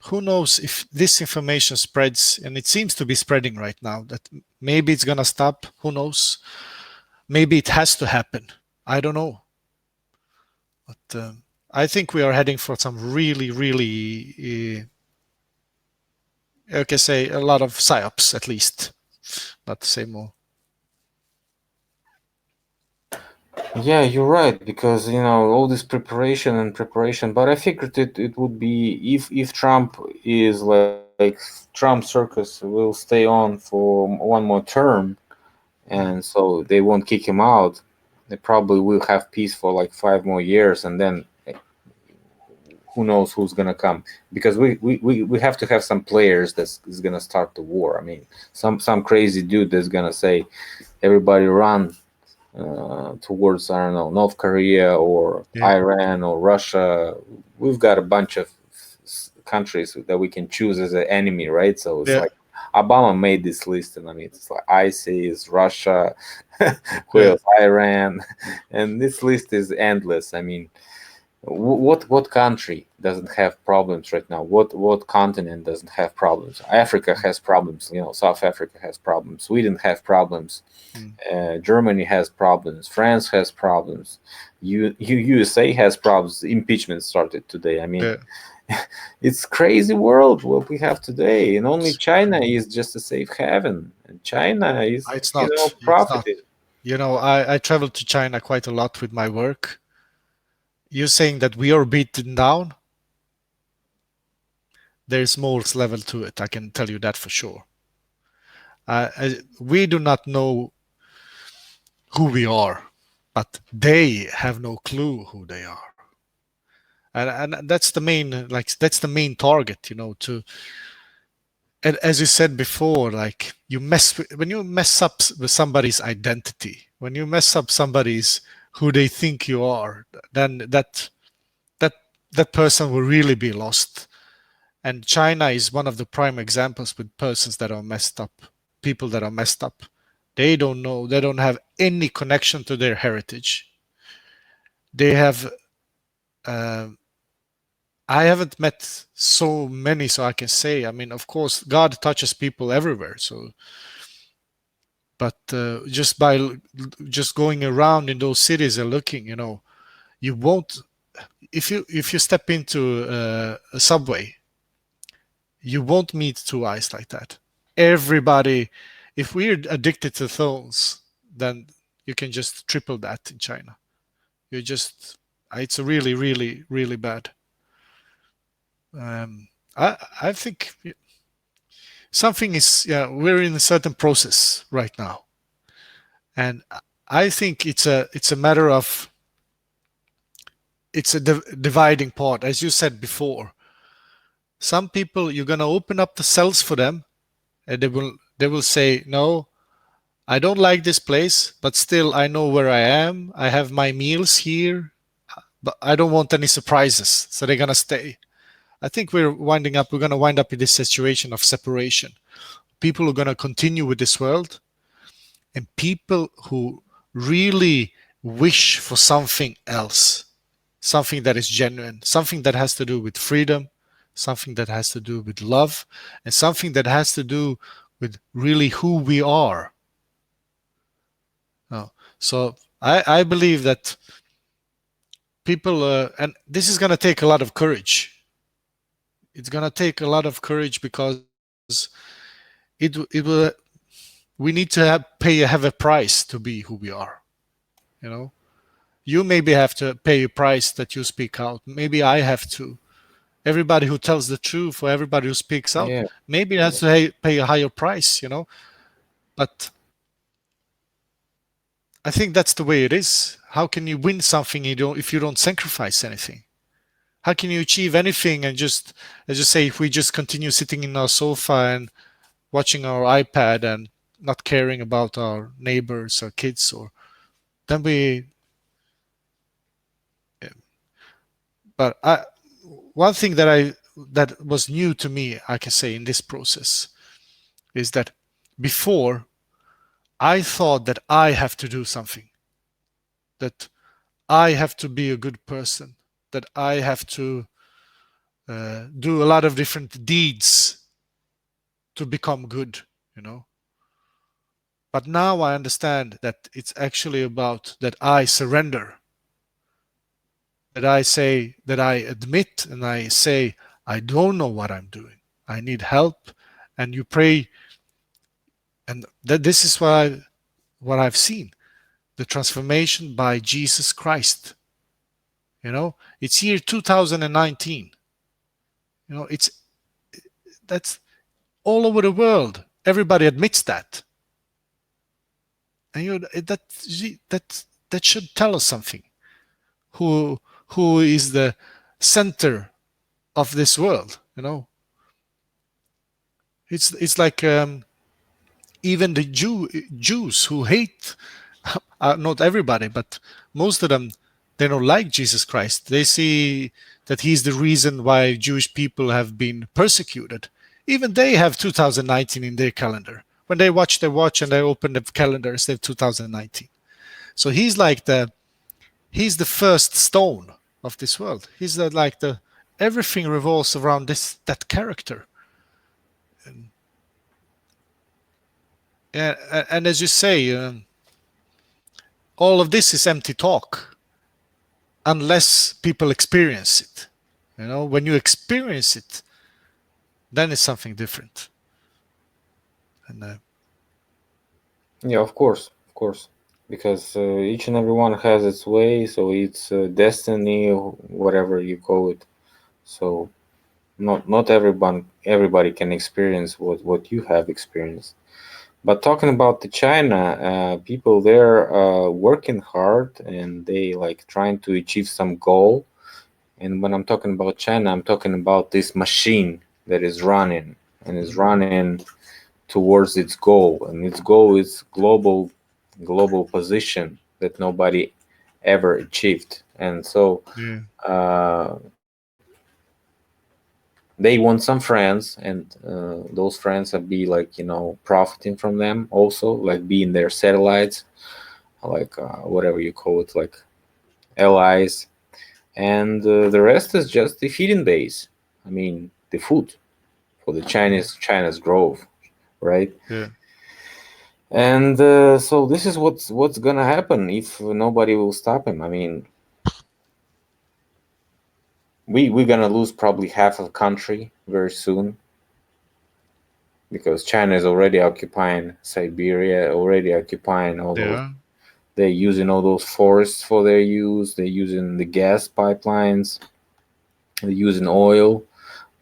who knows if this information spreads, and it seems to be spreading right now, that maybe it's gonna stop. Who knows? Maybe it has to happen. I don't know. But I think we are heading for some really, really, I can say a lot of psyops at least, not to say more. Yeah, you're right, because all this preparation and preparation. But I figured it would be, if Trump is like, Trump circus will stay on for one more term, Mm. and so they won't kick him out. They probably will have peace for like 5 more years, and then who knows who's gonna come? Because we have to have some players that's is gonna start the war. I mean, some crazy dude that's gonna say everybody run towards, I don't know, North Korea or Yeah, Iran or Russia. We've got a bunch of countries that we can choose as an enemy, right? So it's yeah, like Obama made this list, and I mean, it's like ISIS, Russia, who yeah. else? Iran, and this list is endless. I mean, what country doesn't have problems right now? What continent doesn't have problems? Africa has problems. South Africa has problems. Sweden has problems. Mm. Germany has problems. France has problems. USA has problems. Impeachment started today. I mean, Yeah. it's crazy world what we have today, and only It's China crazy. is just a safe haven. And China is, It's not. It's not. profited. I travel to China quite a lot with my work. You're saying that we are beaten down? There's more level to it. I can tell you that for sure. We do not know who we are, but they have no clue who they are. And that's the main, like, that's the main target, to, and as you said before, like, when you mess up with somebody's identity, when you mess up somebody's who they think you are, then that that person will really be lost. And China is one of the prime examples with persons that are messed up, people that are messed up. They don't know, they don't have any connection to their heritage. They have, uh, I haven't met so many, so I can say, I mean, of course, God touches people everywhere. So, but just going around in those cities and looking, you won't, if you step into a subway, you won't meet two eyes like that. Everybody, if we're addicted to phones, then you can just triple that in China. You just, it's really, really, really bad. Um, I think something is, yeah, we're in a certain process right now, and I think it's a matter of, it's a dividing part, as you said before. Some people, you're gonna open up the cells for them, and they will say, no, I don't like this place, but still I know where I am. I have my meals here, but I don't want any surprises. So they're gonna stay. I think we're gonna wind up in this situation of separation. People are gonna continue with this world, and people who really wish for something else, something that is genuine, something that has to do with freedom, something that has to do with love, and something that has to do with really who we are. Oh, so I believe that people, and this is going to take a lot of courage. It's going to take a lot of courage because it will, we need to have a price to be who we are. You know, you maybe have to pay a price that you speak out. Maybe I have to. Everybody who tells the truth, or everybody who speaks out, Yeah, maybe has to pay a higher price. But I think that's the way it is. How can you win something if you don't sacrifice anything? How can you achieve anything and just, as you say, if we just continue sitting in our sofa and watching our iPad and not caring about our neighbors or kids, or then we, but one thing that was new to me, I can say, in this process is that before I thought that I have to do something, that I have to be a good person, that I have to do a lot of different deeds to become good, you know. But now I understand that it's actually about that I surrender, that I say, that I admit and I say, I don't know what I'm doing. I need help. And you pray. And that this is what I've seen, the transformation by Jesus Christ. You know, it's year 2019. You know, that's all over the world. Everybody admits that. And that should tell us something. Who who is the center of this world? You know, it's like even the Jews who hate, not everybody, but most of them, they don't like Jesus Christ. They see that he's the reason why Jewish people have been persecuted. Even they have 2019 in their calendar. When they watch their watch and they open the calendars, they have 2019. So he's the first stone of this world. He's like the everything revolves around that character. And, and as you say, all of this is empty talk unless people experience it. You know, when you experience it, then it's something different. And Yeah, of course, because each and every one has its way, so it's destiny, or whatever you call it. So not everybody can experience what you have experienced. But talking about the China, people there working hard and they like trying to achieve some goal. And when I'm talking about China, I'm talking about this machine that is running and is running towards its goal. And its goal is global position that nobody ever achieved. And so yeah, uh, they want some friends, and those friends are be like profiting from them also, like being their satellites, like whatever you call it, like allies. And the rest is just the feeding base. I mean, the food for the China's growth, right? yeah, And so this is what's gonna happen if nobody will stop him. I mean, we're gonna lose probably half of the country very soon, because China is already occupying Siberia, already occupying all those. yeah, They're using all those forests for their use. They're using the gas pipelines. They're using oil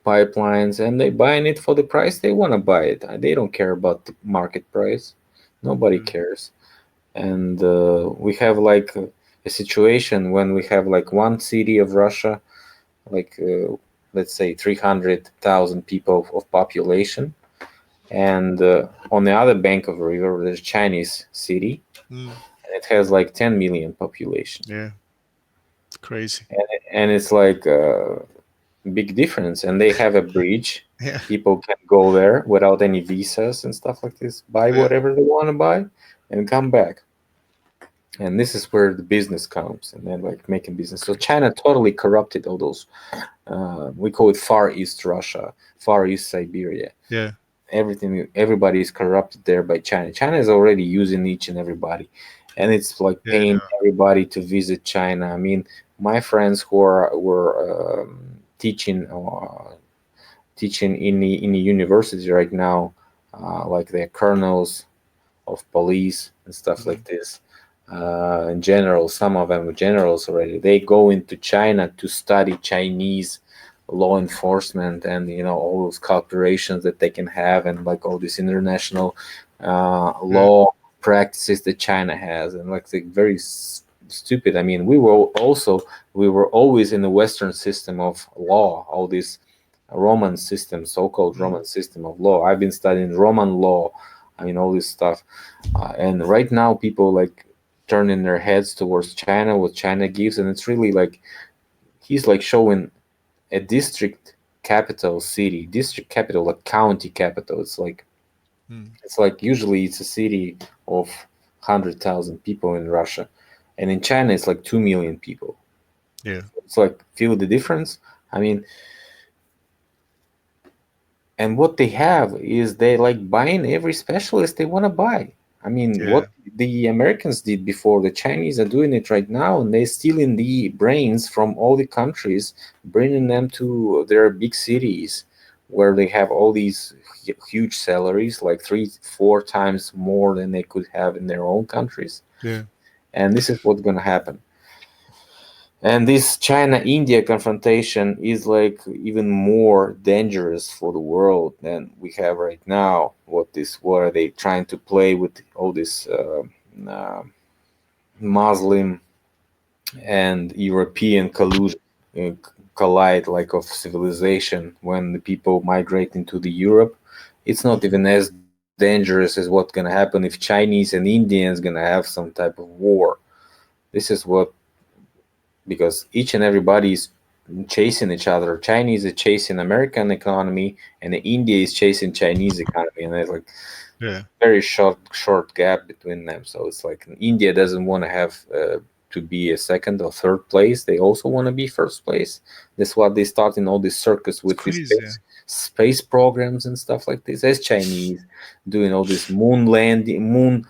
pipelines, and they're buying it for the price they want to buy it. They don't care about the market price. Nobody mm, cares. And we have like a situation when we have like one city of Russia, like let's say 300,000 people of population, and on the other bank of the river there's Chinese city, mm, and it has like 10 million population, yeah. It's crazy. and it's like big difference. And they have a bridge. Yeah, People can go there without any visas and stuff like this, buy yeah, whatever they want to buy, and come back. And this is where the business comes, and then like making business. So China totally corrupted all those. We call it Far East Russia, Far East Siberia. yeah, Everybody is corrupted there by China. China is already using each and everybody, and it's like yeah, paying everybody to visit China. I mean, my friends who were teaching in the university right now, like they're colonels of police and stuff like mm, this. In general, some of them are generals already. They go into China to study Chinese law enforcement, and all those cooperations that they can have, and like all these international yeah, law practices that China has, and like the very stupid. I mean, we were always in the Western system of law, all this Roman system, so-called mm, Roman system of law. I've been studying Roman law. I mean, all this stuff, and right now people like turning their heads towards China, what China gives, and it's really like he's like showing a district capital city, district capital, like county capital. mm, It's like usually it's a city of 100,000 people in Russia, and in China it's like 2 million people. yeah, It's like feel the difference. I mean, and what they have is they like buying every specialist they want to buy. I mean, Yeah. what the Americans did before, the Chinese are doing it right now, and they're stealing the brains from all the countries, bringing them to their big cities where they have all these huge salaries, like three, four times more than they could have in their own countries. Yeah. And this is what's going to happen. And this China India confrontation is like even more dangerous for the world than we have right now. What are they trying to play with all this uh, Muslim and European collusion, collide like of civilization when the people migrate into the Europe? It's not Mhm. even as dangerous as what's gonna happen if Chinese and Indians gonna have some type of war. This is what, because each and everybody is chasing each other. Chinese is chasing American economy, and India is chasing Chinese economy, and there's like Yeah. very short gap between them. So it's like India doesn't want to have to be a second or third place. They also want to be first place. That's what they start in all this circus It's with these crazy. Yeah. space programs and stuff like this. As Chinese doing all this moon landing, moon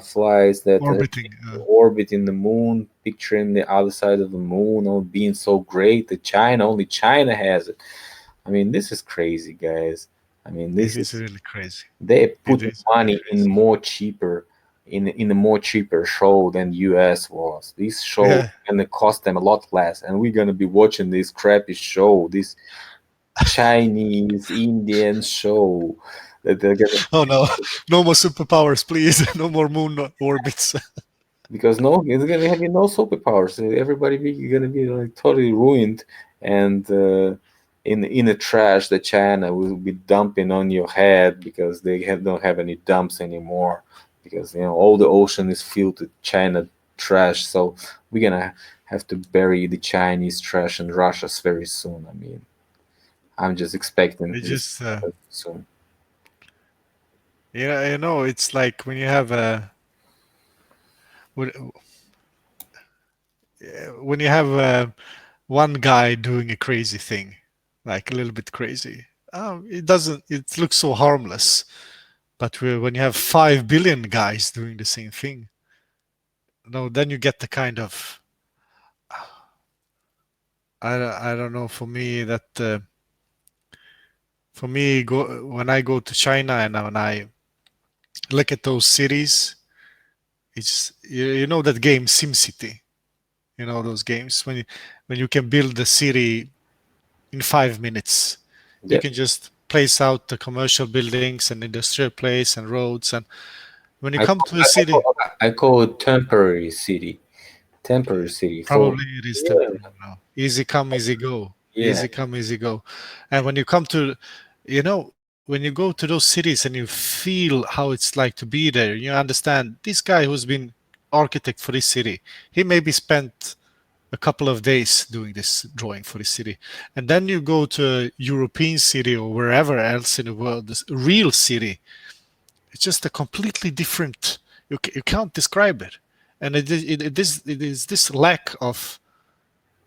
flies that Orbiting. orbit in the moon, picturing the other side of the moon, all being so great that China, only China has it. I mean, this is crazy, guys. I mean, It this is is, really crazy. they It put is really money in crazy. more cheaper, in a more cheaper show than US was. This show Yeah. gonna cost them a lot less, and we're gonna be watching this crappy show, this Chinese Indian show that they're gonna, Oh no, no more superpowers, please. No more moon orbits. because no, it's gonna have no superpowers. So everybody gonna be like totally ruined, and in the trash that China will be dumping on your head because don't have any dumps anymore, because all the ocean is filled with China trash. So we're gonna have to bury the Chinese trash in Russia very soon. I mean, I'm just expecting It this just, soon. yeah, it's like when you have when when you have one guy doing a crazy thing, like a little bit crazy. It doesn't. It looks so harmless, but when you have 5 billion guys doing the same thing, no, then you get the kind of I don't know. For me, that for me, when I go to China and when I look at those cities, it's you know that game SimCity. You know those games when you can build a city in 5 minutes. You Yep. can just place out the commercial buildings and industrial place and roads. And when you I come call, to a city, I call it temporary city. Temporary city for, probably it is yeah, temporary now. Easy come, easy go. yeah. Easy come, easy go. And when you come to, when you go to those cities and you feel how it's like to be there, you understand this guy who's been architect for this city, he maybe spent a couple of days doing this drawing for the city. And then you go to a European city or wherever else in the world, this real city, it's just a completely different, you can't describe it. And it is this lack of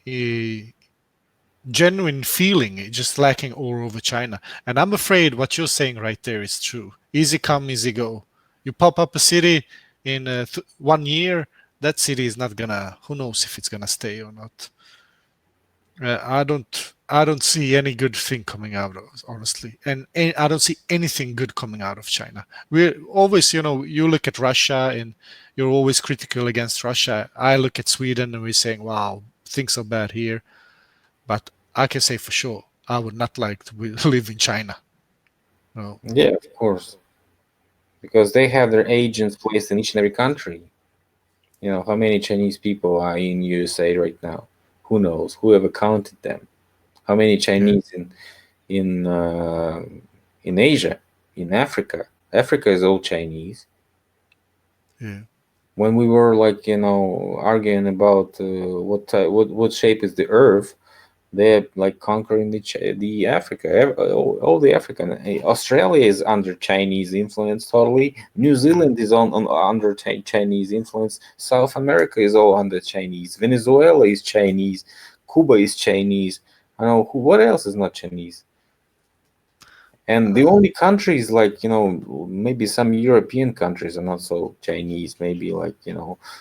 a genuine feeling just lacking all over China. And I'm afraid what you're saying right there is true. Easy come, easy go. You pop up a city in 1 year, that city is not gonna, who knows if it's gonna stay or not. I don't see any good thing coming out of it, honestly, and I don't see anything good coming out of China. We're always, you look at Russia and you're always critical against Russia. I look at Sweden and we're saying, "Wow, things are bad here," but I can say for sure, I would not like to live in China. No, Yeah, of course, because they have their agents placed in each and every country. How many Chinese people are in USA right now? Who knows? Whoever counted them? How many yeah, Chinese in uh, in Asia, in Africa? Africa is all Chinese. yeah, When we were like arguing about what shape is the Earth, they're like conquering the Africa, all the African. Australia is under Chinese influence totally. New yeah. Zealand is on under Chinese influence. South America is all under Chinese. Venezuela is Chinese. Cuba is Chinese. I know what else is not Chinese. And the only countries, like, maybe some European countries are not so Chinese, maybe like,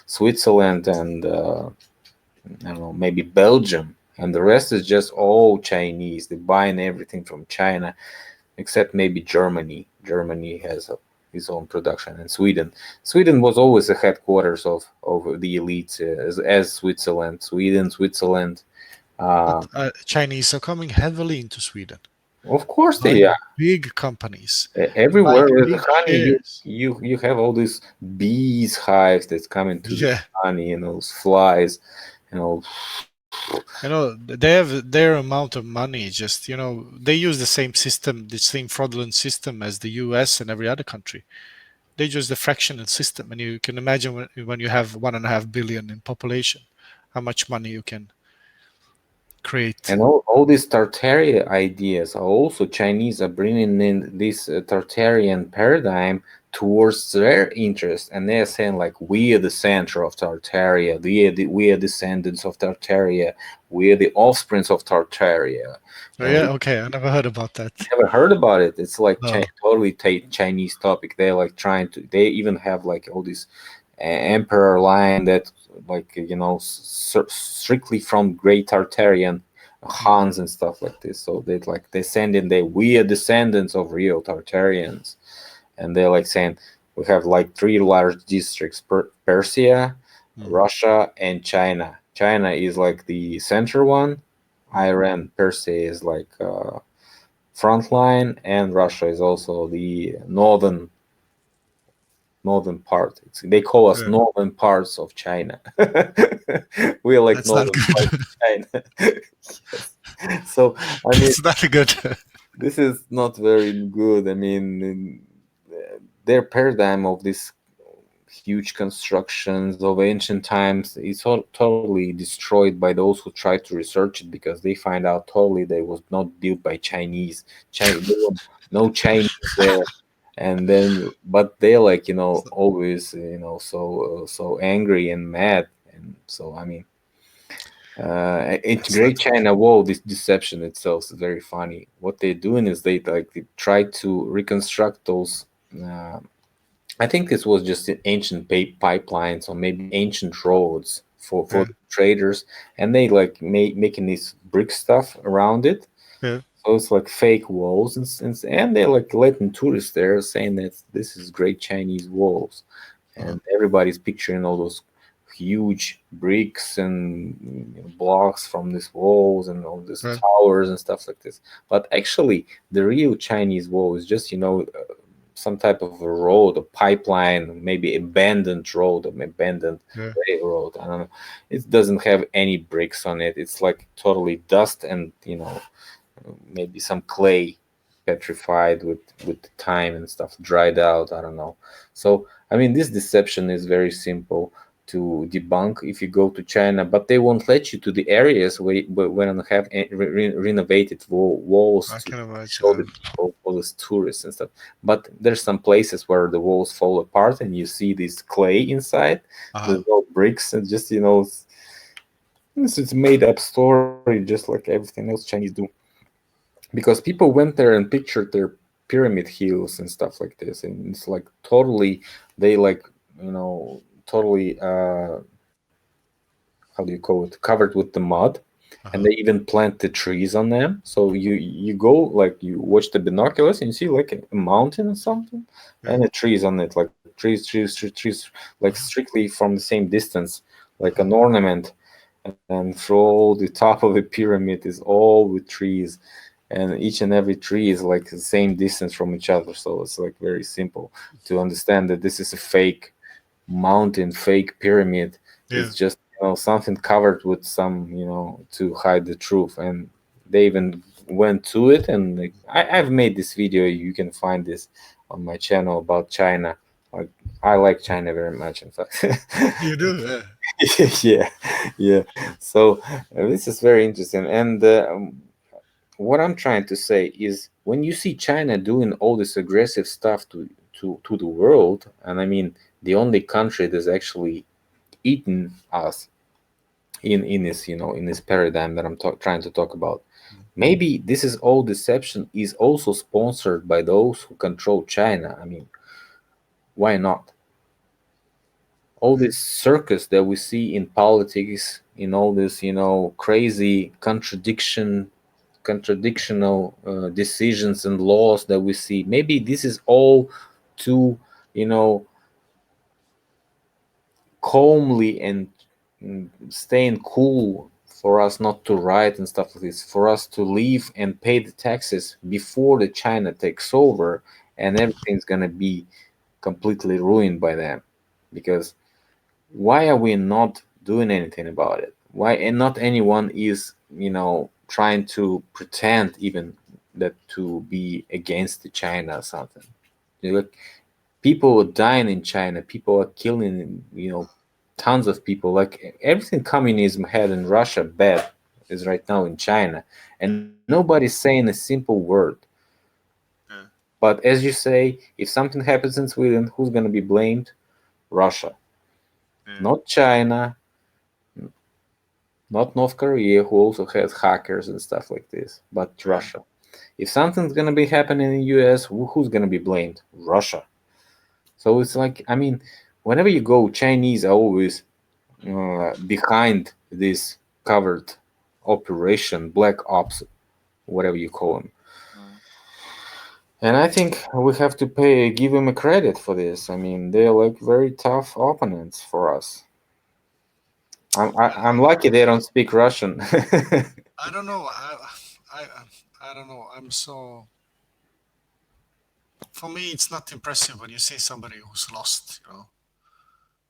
Switzerland and I don't know, maybe Belgium, and the rest is just all Chinese. They're buying everything from China, except maybe Germany. Germany has its own production, and Sweden. Sweden was always the headquarters of the elites, as Switzerland, Sweden, Switzerland. But Uh, Chinese are coming heavily into Sweden, of course, they buying are. big companies, Everywhere buying with the big honey. You shares. you you have all these bees hives that's coming to the Yeah. honey, and those flies, you know. They have their amount of money. Just, they use the same system, the same fraudulent system as the US and every other country. They use the fractional system, and you can imagine when you have 1.5 billion in population, how much money you can create. And all these Tartaria ideas are also Chinese are bringing in this Tartarian paradigm towards their interest, and they're saying like we are the center of Tartaria, we are descendants of Tartaria, we are the offsprings of Tartaria, Oh and yeah, we okay, I never heard about that. never heard about it. It's like No. totally Chinese topic. They're like trying to. They even have like all this emperor line that like strictly from Great Tartarian Mm, Hans and stuff like this. So they like descending. We are descendants of real Tartarians, and they're like saying we have like three large districts: Persia, mm, Russia, and China. China is like the center one. mm. Iran, Persia is like. Front line, and Russia is also the northern part. They call us Yeah, northern parts of China. We are like that's not northern good. parts of China. Yes. So I mean, That's not good. this is not very good. I mean, their paradigm of this huge constructions of ancient times is totally destroyed by those who try to research it, because they find out totally they was not built by Chinese. There were no Chinese there. And then but they're like So- always so angry and mad. And so I mean, in That's not Great good. China Wall, this deception itself is very funny. What they're doing is they try to reconstruct those. uh, I think this was just in ancient pipelines or maybe ancient roads for Yeah, the traders, and they like making this brick stuff around it. yeah. So it's like fake walls, and they're like letting tourists there, saying that this is great Chinese walls, Uh-huh. and everybody's picturing all those huge bricks and blocks from these walls and all these Yeah, towers and stuff like this. But actually, the real Chinese wall is just some type of a road, a pipeline, maybe abandoned road, or abandoned yeah, railroad. I don't know. It doesn't have any bricks on it. It's like totally dust and maybe some clay petrified with time and stuff, dried out. I don't know. So I mean, this deception is very simple to debunk if you go to China, but they won't let you to the areas where when they have renovated walls I to can imagine. show the people, all these tourists and stuff. But there's some places where the walls fall apart and you see this clay inside. Uh-huh. There's no bricks, and just it's made up story, just like everything else Chinese do, because people went there and pictured their pyramid hills and stuff like this, and it's like totally, they like totally how do you call it, covered with the mud, and they Uh-huh. even planted trees on them. So you go, like, you watch the binoculars and you see like a mountain or something, Yeah. and the trees on it, like trees, like Uh-huh. strictly from the same distance, like an Uh-huh. ornament. And through the top of the pyramid is all with trees, and each and every tree is like the same distance from each other. So it's like very simple to understand that this is a fake mountain, fake pyramid. Yeah. It's just something covered with some to hide the truth. And they even went to it, and like, I've made this video. You can find this on my channel about China. Like, I like China very much, in fact. You do, yeah. Yeah, yeah. So this is very interesting. And what I'm trying to say is, when you see China doing all this aggressive stuff to the world, and I mean, the only country that's actually eaten us in this, in this paradigm that I'm trying to talk about. Mm. Maybe this is all deception is also sponsored by those who control China. I mean, why not? All this circus that we see in politics, in all this, crazy contradictional decisions and laws that we see, maybe this is all to, you know calmly and staying cool, for us not to riot and stuff like this, for us to leave and pay the taxes before the China takes over, and everything's gonna be completely ruined by them. Because why are we not doing anything about it? Why and not anyone is, trying to pretend even that to be against the China or something. Like, people are dying in China. People are killing, tons of people. Like everything communism had in Russia bad is right now in China, and nobody's saying a simple word. Yeah, But as you say, if something happens in Sweden, who's gonna be blamed? Russia, yeah, not China, not North Korea, who also has hackers and stuff like this, but yeah. Russia. If something's gonna be happening in the U.S., who's gonna be blamed? Russia. So it's like, I mean, whenever you go, Chinese are always behind this covered operation, black ops, whatever you call them. Uh, And I think we have to give them a credit for this. I mean, they're like very tough opponents for us. I'm lucky they don't speak Russian. I don't know. I, I don't know. I'm so. For me, it's not impressive when you see somebody who's lost.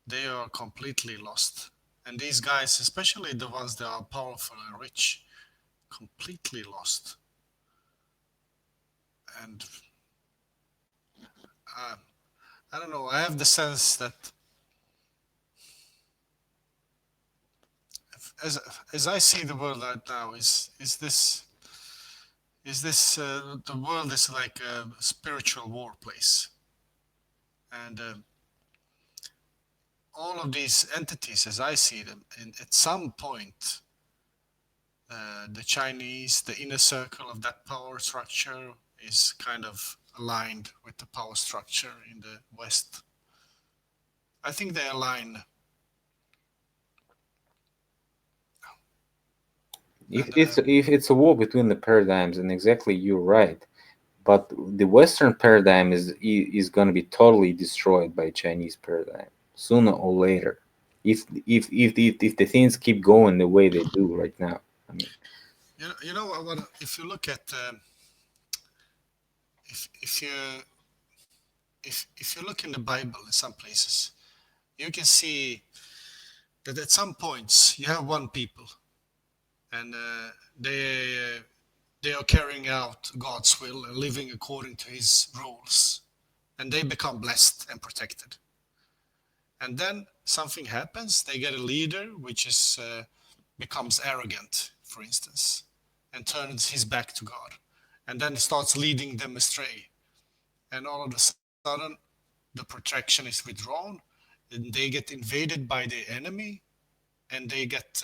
They are completely lost. And these guys, especially the ones that are powerful and rich, completely lost. And uh, I don't know. I have the sense that as as I see the world right now, is this the world is like a spiritual war place, and all of these entities, as I see them, at some point, the Chinese, the inner circle of that power structure, is kind of aligned with the power structure in the West. I think they align, if and it's a war between the paradigms, and exactly you're right. But the Western paradigm is going to be totally destroyed by Chinese paradigm sooner or later. If the things keep going the way they do right now, I mean, you know what? If you look at if you look in the Bible in some places, you can see that at some points you have one people, and they are carrying out God's will and living according to His rules, and they become blessed and protected. And then something happens; they get a leader which is becomes arrogant, for instance, and turns his back to God, and then starts leading them astray. And all of a sudden, the protection is withdrawn, and they get invaded by the enemy, and they get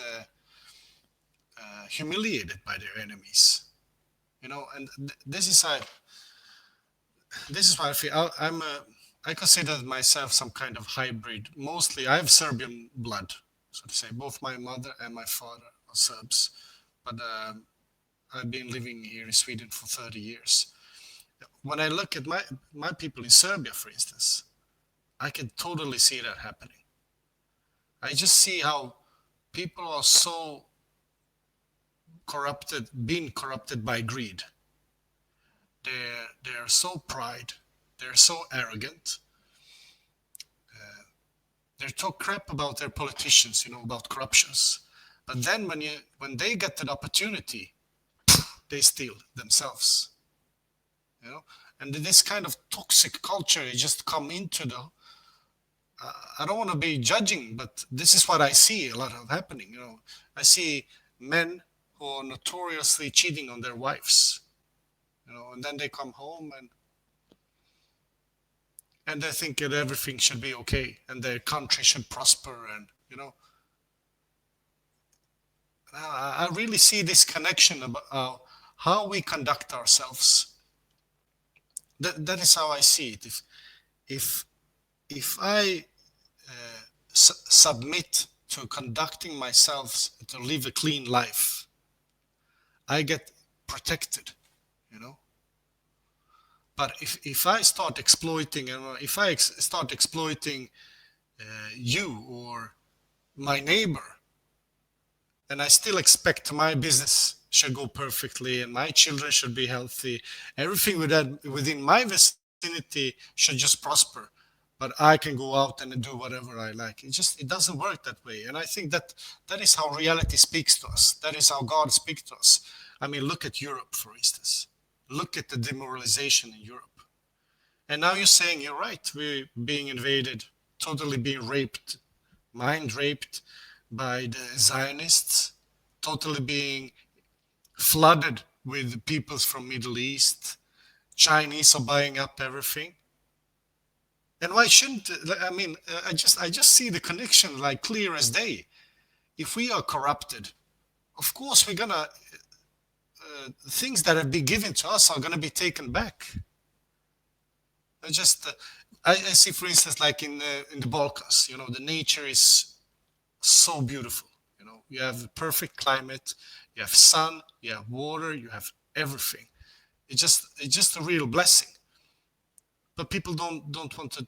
humiliated by their enemies. And this is why I feel I consider myself some kind of hybrid. Mostly, I have Serbian blood, so to say. Both my mother and my father are Serbs, but I've been living here in Sweden for 30 years. When I look at my people in Serbia, for instance, I can totally see that happening. I just see how people are so corrupted, being corrupted by greed. They're so pride, they're so arrogant. They talk crap about their politicians, about corruptions. But then when they get an opportunity, they steal themselves. You know, and this kind of toxic culture you just come into the. I don't want to be judging, but this is what I see a lot of happening. I see men who are notoriously cheating on their wives. And then they come home and they think that everything should be okay and their country should prosper, and I really see this connection about how we conduct ourselves. That is how I see it. If if I submit to conducting myself to live a clean life, I get protected, you know. But if I start exploiting, and if I start exploiting you or my neighbor, and I still expect my business should go perfectly and my children should be healthy, everything within my vicinity should just prosper, but I can go out and do whatever I like. It doesn't work that way. And I think that is how reality speaks to us. That is how God speaks to us. I mean, look at Europe, for instance. Look at the demoralization in Europe. And now you're saying you're right. We're being invaded, totally being raped, mind raped by the Zionists, totally being flooded with peoples from Middle East. Chinese are buying up everything. And why shouldn't, I mean, I just see the connection like clear as day. If we are corrupted, of course we're gonna things that have been given to us are gonna be taken back. I just I see, for instance, like in the Balkans, the nature is so beautiful. You have the perfect climate, you have sun, you have water, you have everything. It's just a real blessing. But people don't want to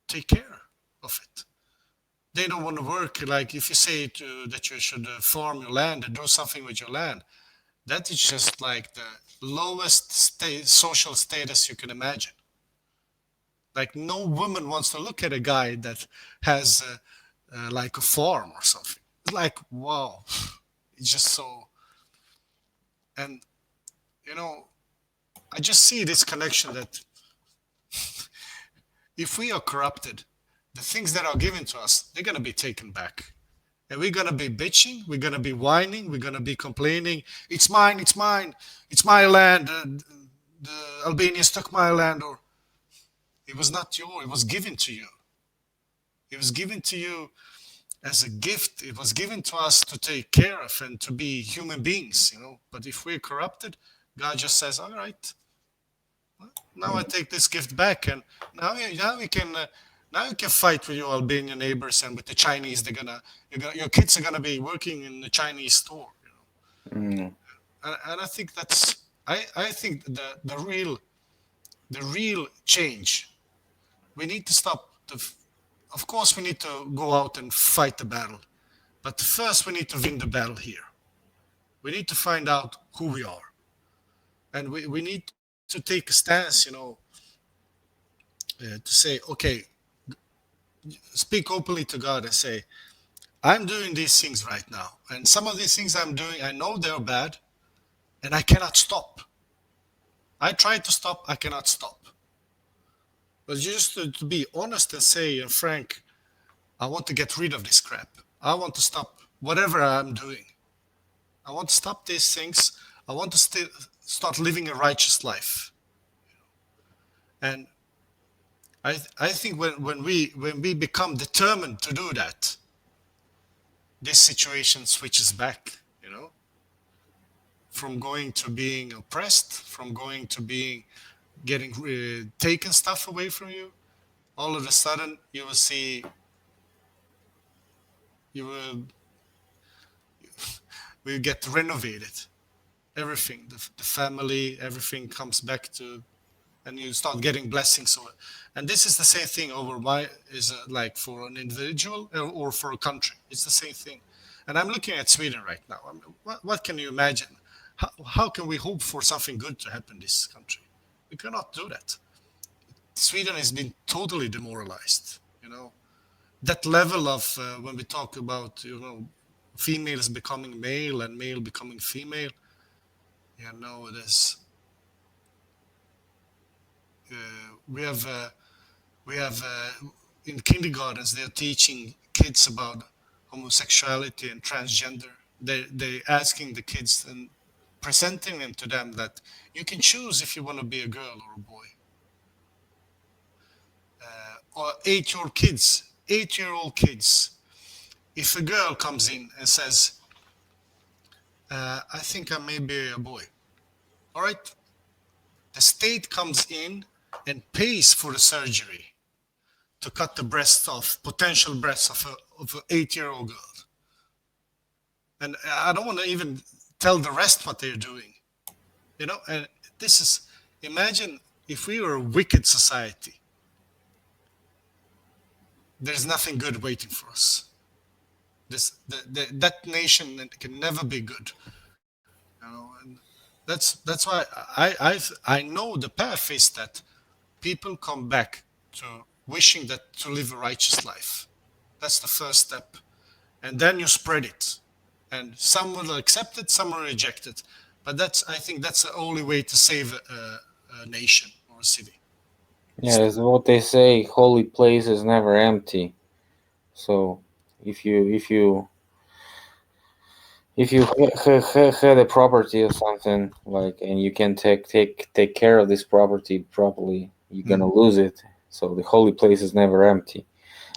take care of it. They don't want to work. Like if you say that you should farm your land and do something with your land, that is just like the lowest social status you can imagine. Like no woman wants to look at a guy that has like a farm or something. It's like wow, it's just so. And you know, I just see this connection that if we are corrupted, the things that are given to us, they're gonna be taken back. And we're gonna be bitching, we're gonna be whining, we're gonna be complaining. It's mine, it's mine, it's my land. The Albanians took my land, or it was not yours. It was given to you. It was given to you as a gift. It was given to us to take care of and to be human beings. But if we're corrupted, God just says, "All right, now I take this gift back, and now you can fight with your Albanian neighbors and with the Chinese. Your kids are gonna be working in the Chinese store. Mm. And I think I think the real change. We need to stop Of course, we need to go out and fight the battle, but first we need to win the battle here. We need to find out who we are, and we need to take a stance, to say, okay, speak openly to God and say, I'm doing these things right now, and some of these things I'm doing, I know they're bad, and I cannot stop. I try to stop, I cannot stop. But just to be honest and say, frank, I want to get rid of this crap. I want to stop whatever I'm doing. I want to stop these things. I want to start living a righteous life. And I think when we become determined to do that, this situation switches back, from going to being oppressed, from going to being getting taken stuff away from you. All of a sudden, you will see you will get renovated. Everything, the family, everything comes back to, and you start getting blessings. And this is the same thing over like for an individual or for a country. It's the same thing. And I'm looking at Sweden right now. I mean, what can you imagine? How can we hope for something good to happen in this country? We cannot do that. Sweden has been totally demoralized. That level of when we talk about females becoming male and male becoming female. It is. We have in kindergartens they're teaching kids about homosexuality and transgender. They asking the kids and presenting them to them that you can choose if you want to be a girl or a boy. Or 8-year-old kids. If a girl comes in and says, I think I may be a boy. All right. The state comes in and pays for the surgery to cut the breast off, potential breasts of an 8-year-old girl. And I don't want to even tell the rest what they're doing. And this is, imagine if we were a wicked society, there's nothing good waiting for us. That nation can never be good. And that's why I know the path is that people come back to wishing that to live a righteous life. That's the first step, and then you spread it, and some will accept it, some will reject it. But I think that's the only way to save a nation or a city. Yeah, it's what they say. Holy place is never empty. So if you had a property or something like, and you can take care of this property properly, you're gonna lose it. So the holy place is never empty.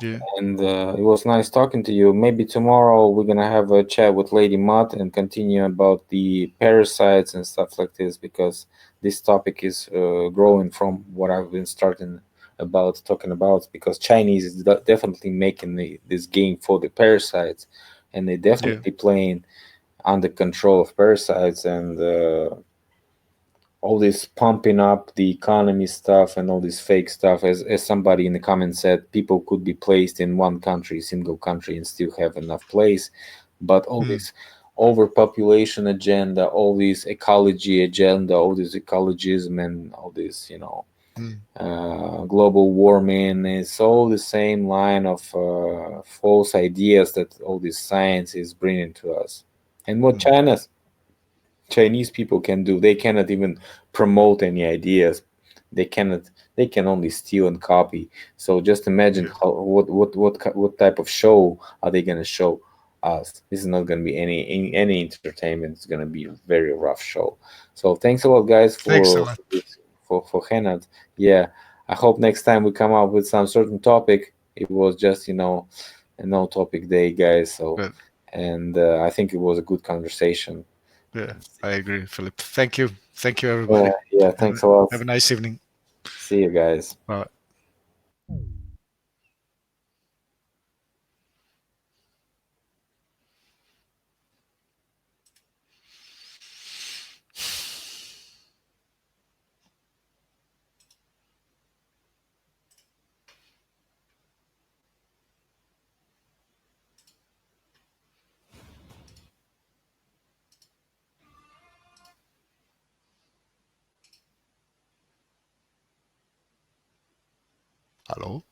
Yeah, And it was nice talking to you. Maybe tomorrow we're gonna have a chat with Lady Mutt and continue about the parasites and stuff like this, because this topic is growing from what I've been starting about talking about. Because Chinese is definitely making this game for the parasites, and they yeah, definitely playing under control of parasites, and all this pumping up the economy stuff and all this fake stuff. As somebody in the comments said, people could be placed in one country, single country, and still have enough place. But all this overpopulation agenda, all this ecology agenda, all this ecologism, and all this, global warming, is all the same line of false ideas that all this science is bringing to us. And what Chinese people can do. They cannot even promote any ideas. They cannot. They can only steal and copy. So just imagine yeah. how what type of show are they gonna show us? This is not gonna be any entertainment. It's gonna be a very rough show. So thanks a lot, guys, Thanks a for lot. this for Henad. Yeah, I hope next time we come up with some certain topic. It was just a no topic day, guys. So, But and I think it was a good conversation. yeah, I agree, Philip. Thank you, Yeah, everybody. yeah. Have Thanks a lot. have a nice evening. See you guys. Bye. Hello.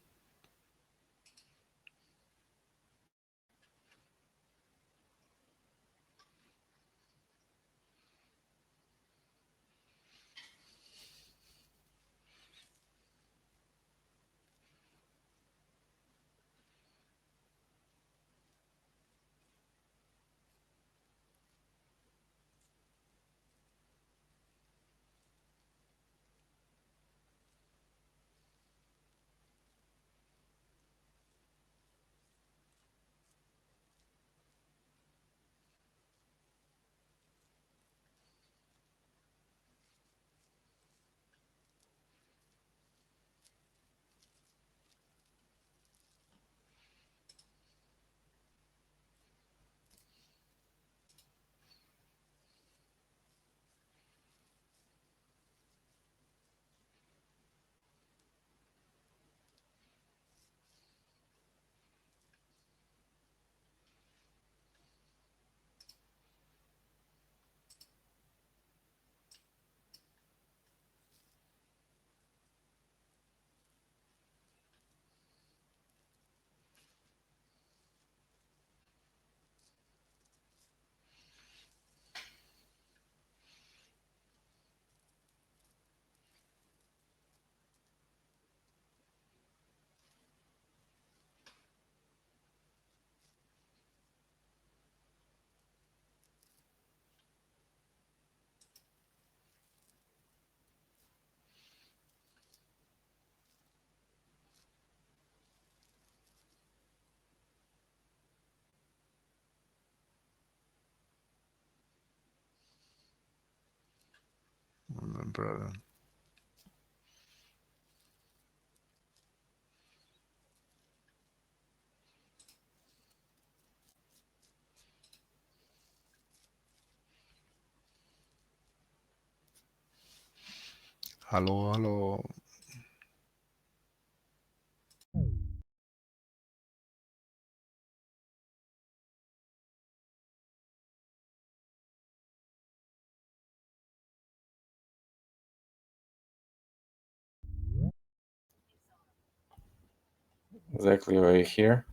brother. Hallo, hallo. Zakleo, are you here?